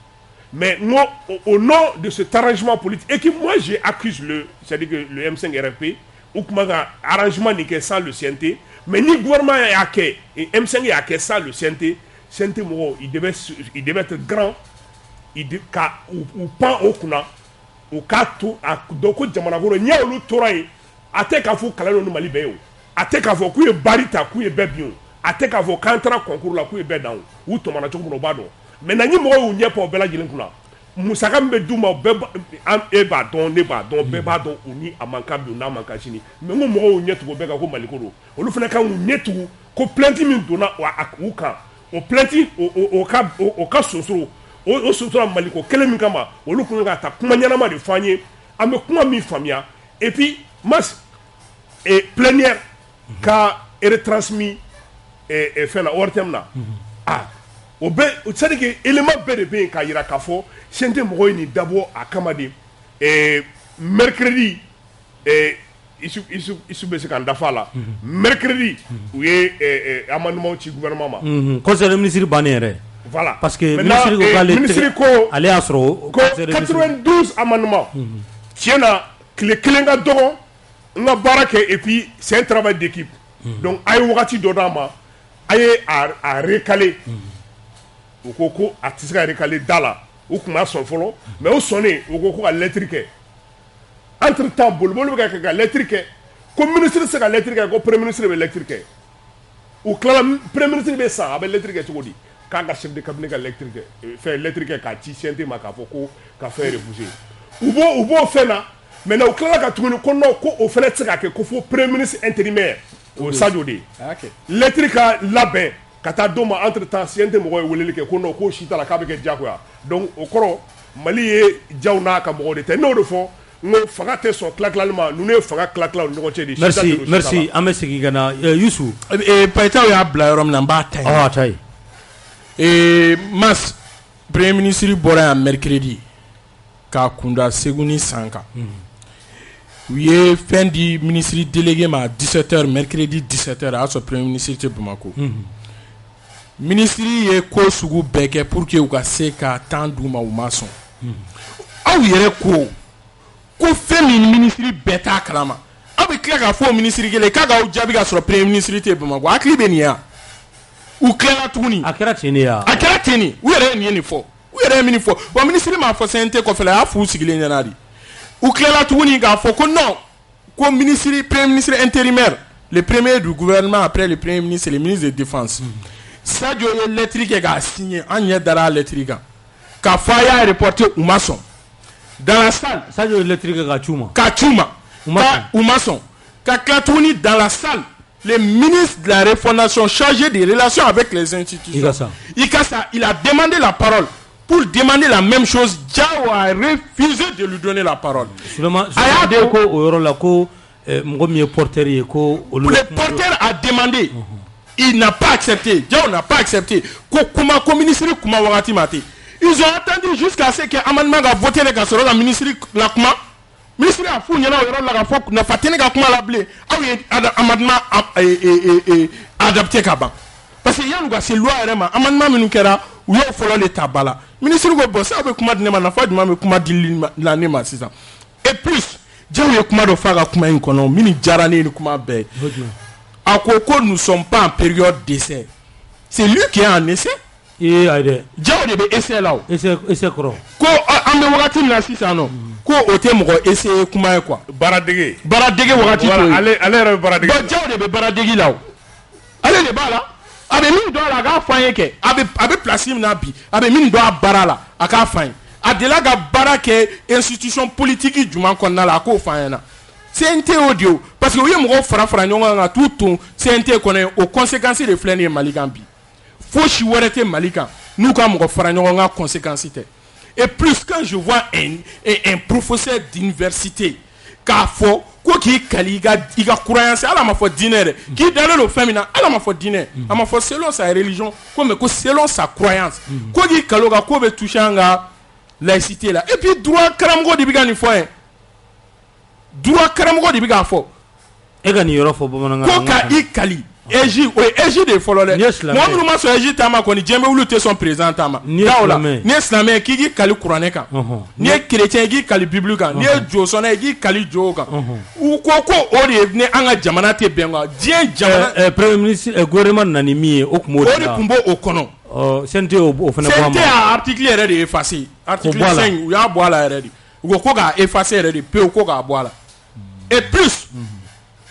mais moi au nom de cet arrangement politique et que moi j'accuse c'est-à-dire que le M5 RFP ou kuma ka arrangement nin kɛ sans le CNT mais ni gouvernement y'a kɛ M5 y'a kɛ sans le CNT mɔgɔw il devait être grand ka u pan o kunna u k'a to a dɔn ko jamana kɔnɔ ɲɛ olu tora yen a tɛ k'a fɔ kalan ni Mali bɛɛ ye o a tɛ k'a fɔ k'u ye bari ta k'u ye bɛɛ bin o a tɛ k'a fɔ k'an taara concours la k'u ye bɛɛ dan o u tɔmɔna cogo min na o b'a dɔn maintenant ni mɔgɔw y'u ɲɛ pan o bɛɛ lajɛlen kunna musaka min bɛ d'u ma e b'a dɔn ne b'a dɔn bɛɛ b'a dɔn u ni a man kan bi u n'a man kan sini mais n ko mɔgɔw y'u ɲɛ tugu o bɛɛ kan ko Mali ko don olu fana kan k'u ɲɛ tugu ko plainte min donna u kan o plainte o ka sonsoro o sonsoro Mali ko kelen min kama olu kun ka ta kuma ɲɛnama de fɔ an ye an bɛ kuma min faamuya et puis mas plénière ka retransmis fɛn na ORTM na o bɛ c'est-à-dire que élément bɛɛ de bɛ yen k'a jira k'a fɔ CNT mɔgɔw ye nin dabɔ a kama de mercredi Isu bɛ se k'an dafa la mercredi u ye amendement ci gouvernement ma conseil des ministres bannen yɛrɛ voilà parce que ministre ko ale y'a sɔrɔ ko 92 amendement tiɲɛ na tile kelen ka dɔgɔ n ka baara kɛ et puis c'est un travail d'équipe donc a ye wagati dɔ d'an ma a ye a recalé u ko a tɛ se ka recalé da la u tun b'a sɔn fɔlɔ mais u sɔnnen u ko ka lettre kɛ entre temps boliboli bɛ kɛ ka lettre kɛ ko ministre tɛ se ka lettre kɛ ko premier ministre bɛ lettre kɛ u tilala premier ministre bɛ san a bɛ lettre kɛ cogo di k'a ka chef de cabinet ka lettre kɛ fɛn lettre kɛ k'a ci CNT ma k'a fɔ ko ka fɛn refuser u b'o fɛn na maintenant u tilala ka tuguni ko non ko o fana tɛ se ka kɛ ko fo premier ministre intérimaire o Sadio de ye lettre ka labɛn ka taa d'o ma entre temps CNT mɔgɔw ye weleli kɛ ko non k'o si t'a la k'a bɛ kɛ diyagoya donc o kɔrɔ Mali ye jaw n'a ka mɔgɔw de tɛ n'o de fɔ n ko fanga tɛ sɔn tila-tilali ma ninnu ye fanga tila-tila u ni ɲɔgɔn cɛ de merci an bɛ segin ka na Youssou Payitaw y'a bila yɔrɔ min na n b'a ta yen a ta yen Mas premier ministre bɔra yan mercredi ka kunda Seguni Sanka. U ye fin du ministre délégué ma 17h mercredi 17h à ce premier ministre de Bamako. Ministre ye ko sugu bɛɛ pour que u ka se ka temps d'u ma u ma sɔn. Aw yɛrɛ ko fɛn min ministre bɛɛ t'a kalama. Aw bɛ tila k'a fɔ ministre kelen k'a k'aw jaabi ka sɔrɔ premier ministre tɛ Bamako. Hakili bɛ nin ye wa? U tilala tuguni. A kɛra ten de ya? A kɛra ten de. U yɛrɛ ye nin ye nin fɔ. U yɛrɛ ye min fɔ. Wa ministre m'a fɔ CNT kɔfɛ la a y'a f'u sigilen ɲɛna de. U tilala tuguni k'a fɔ ko non ko ministre premier ministre intérimaire le premier du gouvernement après le premier ministre le ministre de défense. Sadio ye lettre kɛ k'a signé an ɲɛ dara a lettre kan k'a fɔ a y'a reporter u ma sɔn dans la salle. Sadio ye lettre kɛ k'a c'u ma. K'a c'u ma. U ma sɔn ka tila tuguni dans la salle le ministre de la refondation chargé des relations avec les institutions Ikassa il a demandé la parole pour demander la même chose. Diao a refusé de lui donner la parole. A y'a de ko o yɔrɔ la ko mɔgɔ min ye porteur ye ko olu. Le porteur a demandé. Il n'a pas accepté. Diao n'a pas accepté. Ko ministre kuma wagati mate. Ils ont attendu jusqu'à ce que amendement a voté le kasoro la ministre la kuma. Ministre a fou nyana o yɔrɔ la ka fɔ na fatene ka kuma la bilen. Aw ye amendement adapté ka ban. Parce que yan'u ka se loi yɛrɛ ma amendement minnu kɛra u y'o fɔlɔ le ta ba la. Ministre ko bon ça bɛ kuma di ne ma nafa jumɛn bɛ kuma di la ne ma sisan. Et plus Diao ye kuma dɔ fɔ a ka kuma in kɔnɔ min diyara ne ni kuma bɛɛ. A ko nous ne sommes pas en période d'essai. C'est lui qui est en essai. Diao de bɛ essai la o. Essai kɔrɔ. Ko an bɛ wagati min na sisan nɔ. Ko o tɛ mɔgɔ essai kuma ye quoi. Baaradege wagati to ye. Ale yɛrɛ bɛ baaradege. Bon Diao de bɛ baaradege la o. Ale de b'a la. A bɛ min dɔn a la a k'a fɔ an ye kɛ. A bɛ place min na bi. A bɛ min dɔn a baara la a k'a fɔ an ye. A delila ka baara kɛ institution politique jumɛn kɔnɔna la a k'o fɔ an ɲɛna. CNT o de o parce que u ye mɔgɔw fara ɲɔgɔn kan ka t'u ton CNT kɔnɔ o conséquences de filɛ nin ye Mali kan bi. Fosi wɛrɛ tɛ Mali kan n'u ka mɔgɔ fara ɲɔgɔn kan conséquences tɛ. Et plus quand je vois un professeur d'université k'a fɔ ko k'i kali i ka croyance ala ma fɔ diinɛ dɛ k'i dalen don fɛn min na ala ma fɔ diinɛ a ma fɔ selon sa religion ko mais ko selon sa croyance ko k'i kali o kan k'o bɛ toucher an ka laïcité la et puis droit karamɔgɔ de bɛ ka nin fɔ ye droit karamɔgɔ de bɛ k'a fɔ e ka nin yɔrɔ fɔ bamanankan ko ka i kali Eji o ye Eji de fɔlɔ dɛ mɔgɔ minnu ma sɔn Eji taama kɔni diɲɛ bɛ wuli tɛ sɔn président taama da o la ni ye silamɛ k'i k'i kali kuranɛ kan n'i ye chrétien k'i kali bible kan n'i ye josɔnna k'i kali jo kan u ko o de ye ni an ka jamana tɛ bɛn quoi diɲɛ jamana premier ministre gouvernement nana ni min ye o tun b'o de la o de tun b'o kɔnɔ CNT o fana bɔ a ma CNT a article yɛrɛ de effacé article 5 u y'a bɔ a la yɛrɛ de u ko k'a effacé yɛrɛ de pewu ko k'a bɔ a la et plus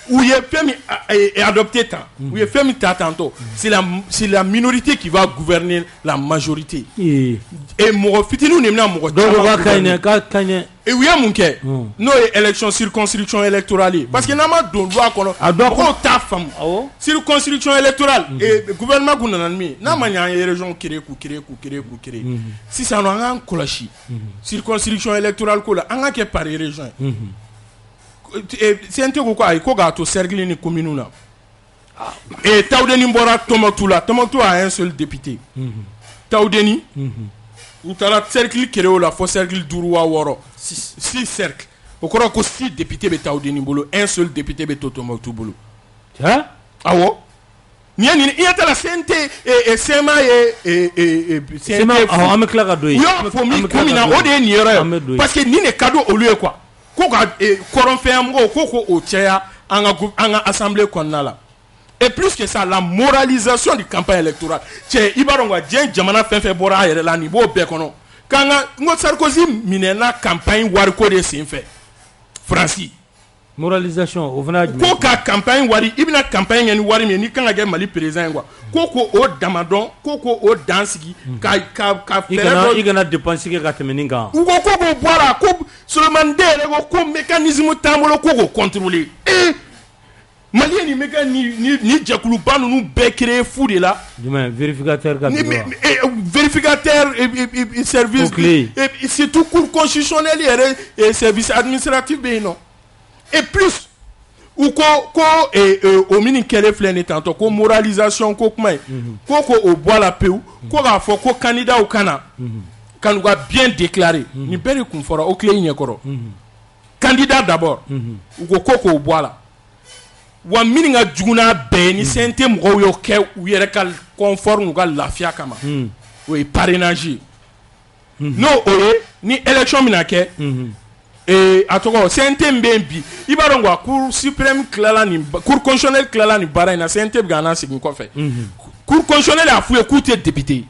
où il y a fait adopté tant, où il y a fait tantôt, c'est la minorité qui va gouverner la majorité. Et mon fils nous n'aimons pas. Donc on va gagner. Et où il y a mon cas, nos élections circonscription électorale, parce que n'a pas de loi qu'on a. Ta femme, circonscription électorale et gouvernement qu'on a mis, n'a pas une région qui est si ça n'a pas un colachi, circonscription électorale qu'on a, on a qui est par région. C'est un truc quoi il faut gâteau cercle ni commune là et Taoudeni bora Tombouctou là Tombouctou a un seul député Taoudeni ou t'as cercle qui est là faut cercle Douroua Woro 6 cercles au croit que 6 députés be Taoudeni bolo un seul député be Tombouctou bolo hein ah ouais ni il y a la CNT et CMA et CMA on me claque à deux il faut mi commune au de ni erreur parce que ni les cadeaux au lieu quoi ko ka corrompre mo ko o tia anga assemblée konnala et plus que ça la moralisation du campagne électorale che ibaronga dien jamana fenfe bora yere la ni bo be kono kanga ngo Sarkozy minena campagne war ko de sinfe Francis moralisation o vena ko ka campagne wari ibina campagne ni wari me ni kanga ge Mali président quoi ko o damadon ko o dansigi ka igana dépenser ka temeninga ko boira ko seulement dere ko mécanisme tambolo ko contrôler et Mali ni ni jakulu banu nu be créer fou de là vérificateur ka vérificateur et service et c'est tout cours constitutionnel et service administratif be non et plus ou au mini kele flene tanto ko moralisation ko kuma ko au bois la peu ko ga fo ko candidat au kana quand nous a bien déclaré ni bere kun fora o clé nyekoro candidat d'abord ugo koko o boala wa mininga juguna be ni sente mo yo ke u yere kal confort nous gal lafia kama oui parrainage no oye ni élection minake et atoko sente mbembi ibarongo cour suprême klala ni cour constitutionnelle klala ni bara na sente gana sigin ko fait cour constitutionnelle a foué écouter député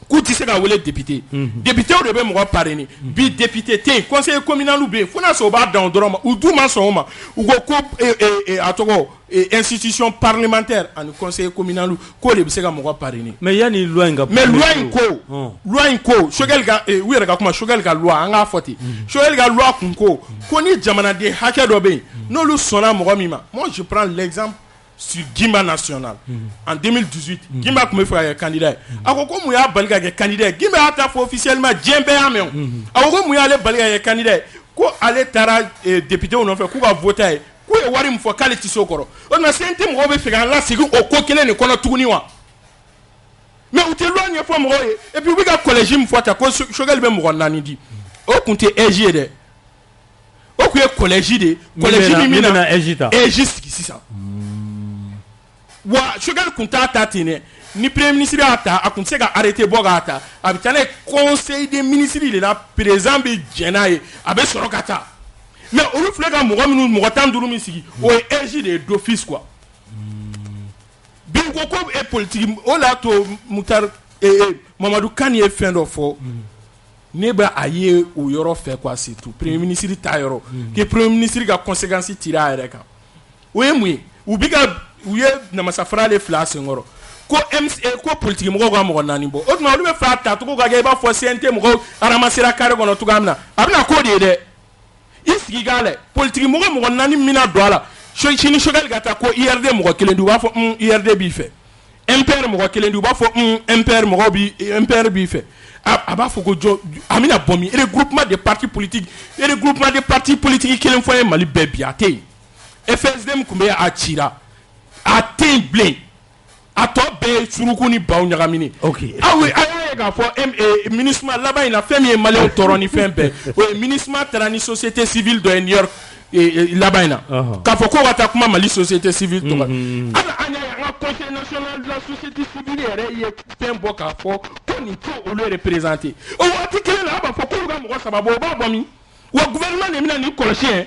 kuti se ka wele député député o de be mo parrainer bi député té conseiller communal ou be fona so ba dans drama ou du ma so ma ou go ko atoko institution parlementaire en conseiller communal ko le be se ka mo parrainer mais yani loi nga mais loi ko shogel ga wi rega kuma shogel ga loi anga foti shogel ga loi ko ni jamana de hake do be no lu sona mo mima moi je prends l'exemple sur Gimba national en 2018 Gimba comme fait candidat akoko mu ya balga ke candidat Gimba ata officiellement djembe amon akoko mu ya le balga ke candidat ko ale tara député on fait ko va voter ko e wari mu fo kale tisokoro on na sente mo be fega la sigi o ko kele ne kono tuguni wa mais ou te loin fo mo et puis we ga collège mu fo ta ko shogal be mo nani di o kunte EJD o ku e collège de collège mi na EJ c'est ça wa shogal kunta tatine ni premier ministre ata akunse ga arrêter bogata abitane conseil des ministres il est là présent be jenaye abe sorokata mais on reflète ga mo minu mo tanduru misigi o EJ de d'office quoi bingo ko e politique o la to mutar Mamadou Kani e fin do fo ne ba aye o yoro fait quoi c'est tout premier ministre ta yoro que premier ministre ga conséquences tira areka o emu u biga uye na masafara le flas ngoro ko MC ko politique mo ko mo nani bo o tuma lu be fa ta to ko ga ba fo CNT mo ko aramasira kare ko no to gamna abna ko de isigi gale politique mo ko mo nani mina do ala chini shogal gata ko IRD mo ko kelendu ba fo IRD bi fe MPR mo ko kelendu ba fo MPR mo bi MPR bi fe aba fo ko jo amina bomi regroupement des partis politiques et regroupement des partis politiques kelen fo Mali be biate FSD mo kumbe a tira a temblé a to be suruku ni baw nyagamini okay oui aye ga fo ministre là-bas il a fait mi malien toroni fembe oui ministre trani société civile de New York là-bas ina ka fo ko wata kuma Mali société civile to ala anya ya conseil national de la société civile ye fembo ka fo ko ni to o le représenter o wati kele la ba fo ko ga mo sababu ba bomi wa gouvernement ne mina ni kolchien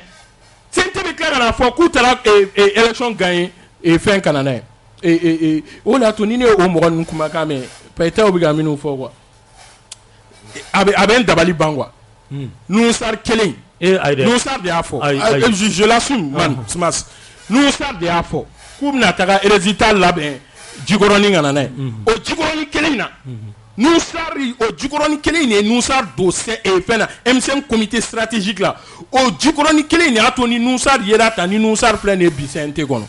c'est te déclare la fo ko tala élection gagné et fin canadien et o la to ni ne o mo gon kuma ka me pete obiga minu fo quoi aben dabali bangwa nous sar kelen nous sar de afo je l'assume man smas nous sar de afo kum na taga résultat là ben jigoroni ngana o jigoroni kelen na nous sar o jigoroni kelen ne nous sar dossier et fin MCM comité stratégique là o jigoroni kelen ne atoni nous sar yera tani nous sar plein de bisente gono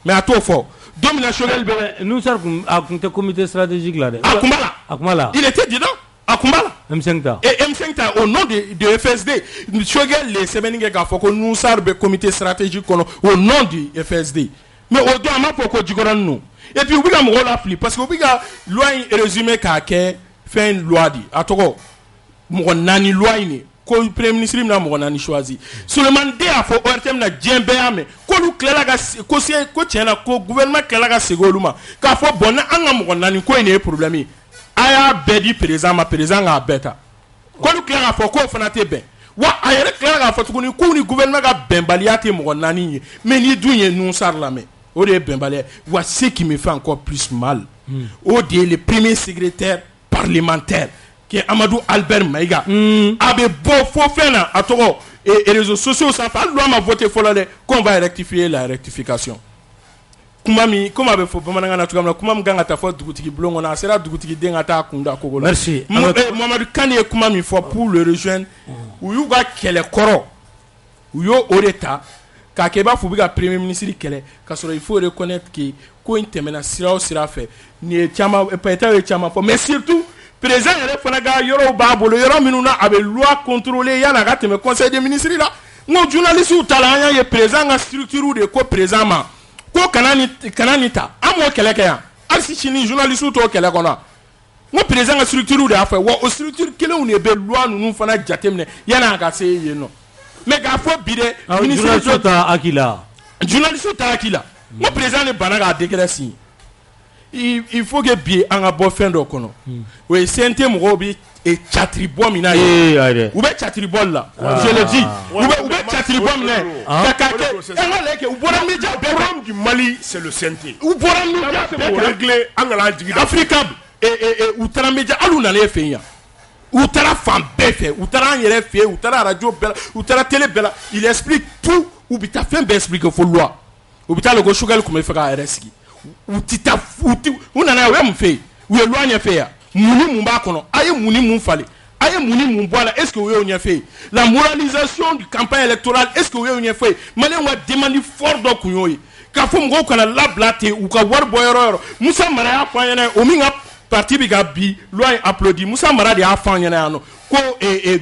mais à tout fort domination nous sommes à un comité stratégique là Akumala il était dedans Akumala M5 et M5 au nom de FSD Shogel les semaines ga foko nous sarbe comité stratégique au nom du FSD mais au doit ma foko digoran nous et puis obiga mo la flip parce que obiga loi résumé ka ke fin loi di atoko mo nani loi ni ko premier ministre na mo nani choisi Suleiman de a fo ortem na djembe ame ko lu klela ga ko se ko tiena ko gouvernement klela ga segoluma ka fo bona anga mo nani ko ine problème aya bedi président ma président ga beta ko lu klela fo ko fana te ben wa ayere klela ga fo ko ni gouvernement ga bembaliate mo nani mais ni dunye nous sar la mais o de bembali wa ce qui me fait encore plus mal o de le premier secrétaire parlementaire qui est Amadou Albert Maïga abe bo fo fena atoro et réseaux sociaux ça fait loi ma voter folale qu'on va rectifier la rectification kumami comme abe fo bamanga na tukamna kumam ganga ta fo dugutigi blongo na sera dugutigi denga ta kunda kogola merci Mamadou Kane kumami fo pour le rejoindre uyuga kele koro uyo oreta ka keba fu biga premier ministre kele ka soro il faut reconnaître que ko intemena sira fait ni chama peta chama fo mais surtout président yɛrɛ fana ka yɔrɔ b'a bolo yɔrɔ minnu na a bɛ loi contrôler yan'a ka tɛmɛ conseil des ministres la n ko journalistes ta la an y'a ye président ka structure de ko président ma ko kana ni ta an m'o kɛlɛ kɛ yan hali sini journalistes t'o kɛlɛ kɔnɔ n Moi président la structure de affaire wa o structure kelen on be loi nous fana jatemne yana ka se yeno mais ga fo bide ministre ta akila journaliste ta akila moi président le banaga décret si il faut que bien en abo fin do kono we sente mo bi et chatribo mina ou be chatribo là je le dis ou be chatribo mina kakake ou bora media programme du Mali c'est le CNT ou bora media pour régler angala digida Africa ou tara media alu na le fe ya ou tara fam befe ou tara yere fe ou tara radio bela ou tara télé bela il explique tout ou bita fin be explique faut loi ou bita le go sugar comme fait ka RSI ou tita ou nana we mfe ou loi fe ya muni mumba kono aye muni mun fale aye muni mun bola est-ce que we on fait la moralisation du campagne électorale est-ce que we on fait malé on demande fort do kunyoyi ka fo ngo kana lablate ou ka war boyoro musa mara ya fanyana o minga parti bi gabi loi applaudi musa mara de a fanyana no ko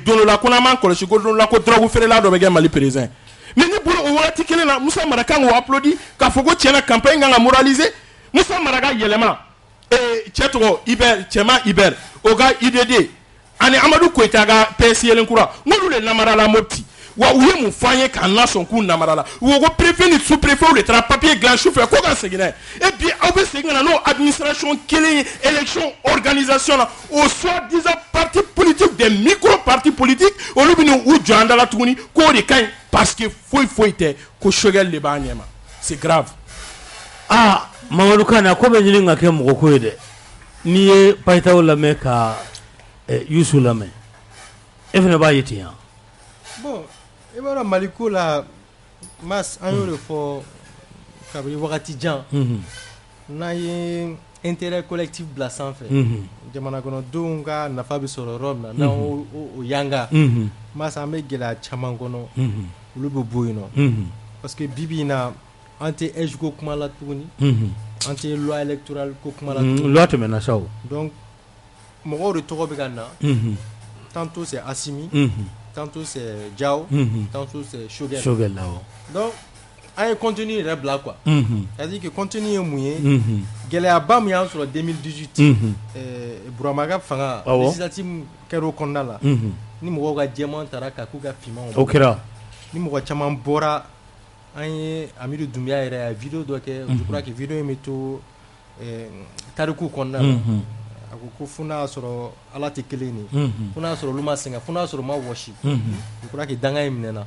dono la kona man ko ko dono la ko drogu fere la do be Mali président mais ni bolo o wati kele na musa mara kan o applaudi ka fo go tiena campagne nga moraliser musa mara ga yelema chetro iber chema iber oga IDD ani Amadou Koita ga PCL nkura ngolu le namara la mopti wa uye mu fanye kana son ku namara la wo go préfet ni sous préfet ou le tra papier grand chauffeur ko ga segina et puis obe segina no administration kele élection organisation au soi-disant parti politique des micro partis politiques o lubini ou janda la tuni ko de kan parce que foi te ko shogel le banyema c'est grave. Ah Mamadou Kane ko be nyini ngake mo ko yede ni e paitaw la me ka Youssou Lamé e fene ba yeti ya bon e bara Maliko la mas ayore fo kabri wakati jan na ye intérêt collectif bla sans fait jamana kono dunga na fabi soro rom na o yanga mas ame gela chaman kono lubu boyino parce que bibi na anti age ko kuma la tuni anti loi électorale ko kuma la tuni loi te mena saw donc mo to ko be ganna tantôt c'est Assimi tantôt c'est Diao tantôt c'est Shogel là donc un contenu est blanc quoi c'est-à-dire que contenu est mouillé gele abam ya sur 2018 Bouramaga fanga législative kero kondala ni mo ga diamant taraka ku ga fima okera ni mo chama bora ay Amidou Doumbia era vidéo do ke je crois que vidéo est méto tariku kondala ko funa soro ala te keleni funa soro luma senga funa soro ma washi je crois que danga imnena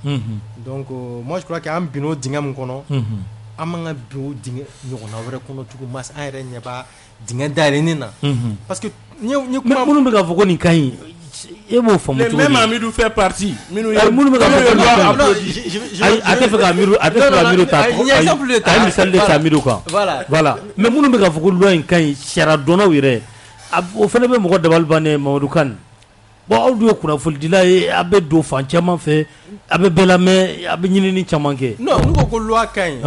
donc moi je crois que am bino dinga mun kono amanga bio dinga nyoko na wore kono tuku mas ayre nyaba dinga dare nina parce que ni kuma munu be ga foko ni kai e mo famu to même Amidou fait partie minu munu be ga foko ay ate fe ga Amidou ta ay misal de Amidou ka voilà mais munu be ga foko lo en kai shara dona wire o fana be mo dabal bane Mamadou Kane bon aw do kuna fol dilay abe do fan chama fe abe belame abe nyini ni chama ke non nous ko loi kan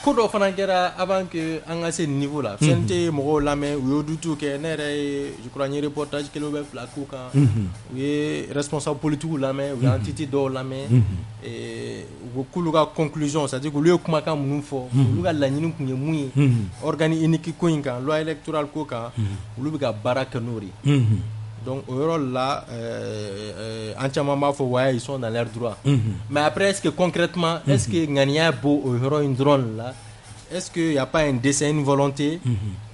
ko do fana gera avant que en à ce niveau là c'était mo lame yo dutu ke nere je crois ni reportage que le be flaku kan oui responsable politique lame ou entité do lame et ko luga conclusion c'est à dire que le kuma kan mun fo luga la nyini kunye mui organi unique ko inka loi électorale ko kan lu ga baraka nori donc au rôle là entièrement faut ouais ils sont dans leur droit mais après est-ce que concrètement est-ce que ngania beau au héros une drone là est-ce que y a pas un dessein une volonté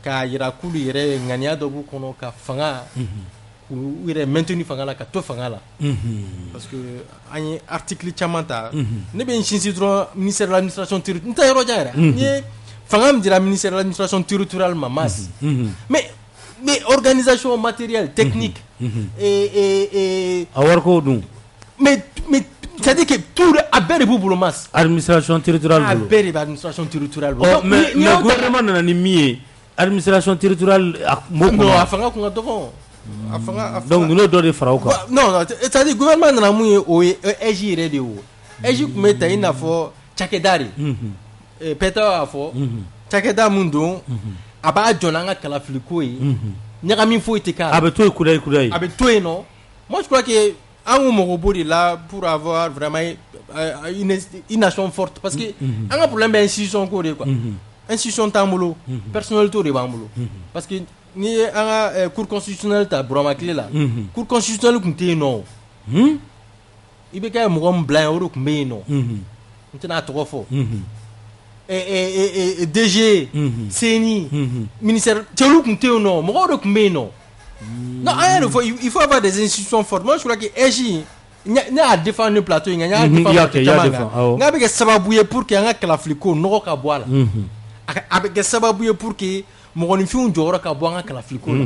ka ira kulu ire ngania do bu kono ka fanga ou ire maintenu fanga la ka to fanga la parce que un article chamanta ne ben chinsi droit ministère de l'administration territoriale nta héros jara ni fanga me dira ministère de l'administration territoriale mamas mais organisation matérielle technique et awar ko dum mais c'est-à-dire que tout abere bubulumas administration territoriale abere administration territoriale mais gouvernement na ni mi administration territoriale non afanga ko ngado afanga donc nous do de farao ka non c'est-à-dire gouvernement na mu o ejire de o eji kumeta ina fo chakedari peta afo chakeda mundo aba jonanga kala fliko yi nyagami fo itika abe to kudai abe to non moi je crois que un morobori là pour avoir vraiment une nation forte parce que un problème ben institution ko de quoi institution tambulo personnalité de bambulo parce que ni an ka cour constitutionnelle ta Burama Kile la cour constitutionnelle kun tɛ yen nɔ i bɛ kɛ mɔgɔ min bila yen o de kun bɛ yen nɔ n tɛna a tɔgɔ fɔ DG CENI ministère cɛlu kun tɛ yen nɔ mɔgɔw de kun bɛ yen nɔ non an y'a de fɔ il faut avoir des institutions fortes moi je crois que EJ ne y'a défendre ni plateau in kan n y'a défendre caman kan n'a bɛ kɛ sababu ye pour que an ka kalafili ko nɔgɔ ka bɔ a la a bɛ kɛ sababu ye pour que mɔgɔninfinw jɔyɔrɔ ka bɔ an ka kalafili ko la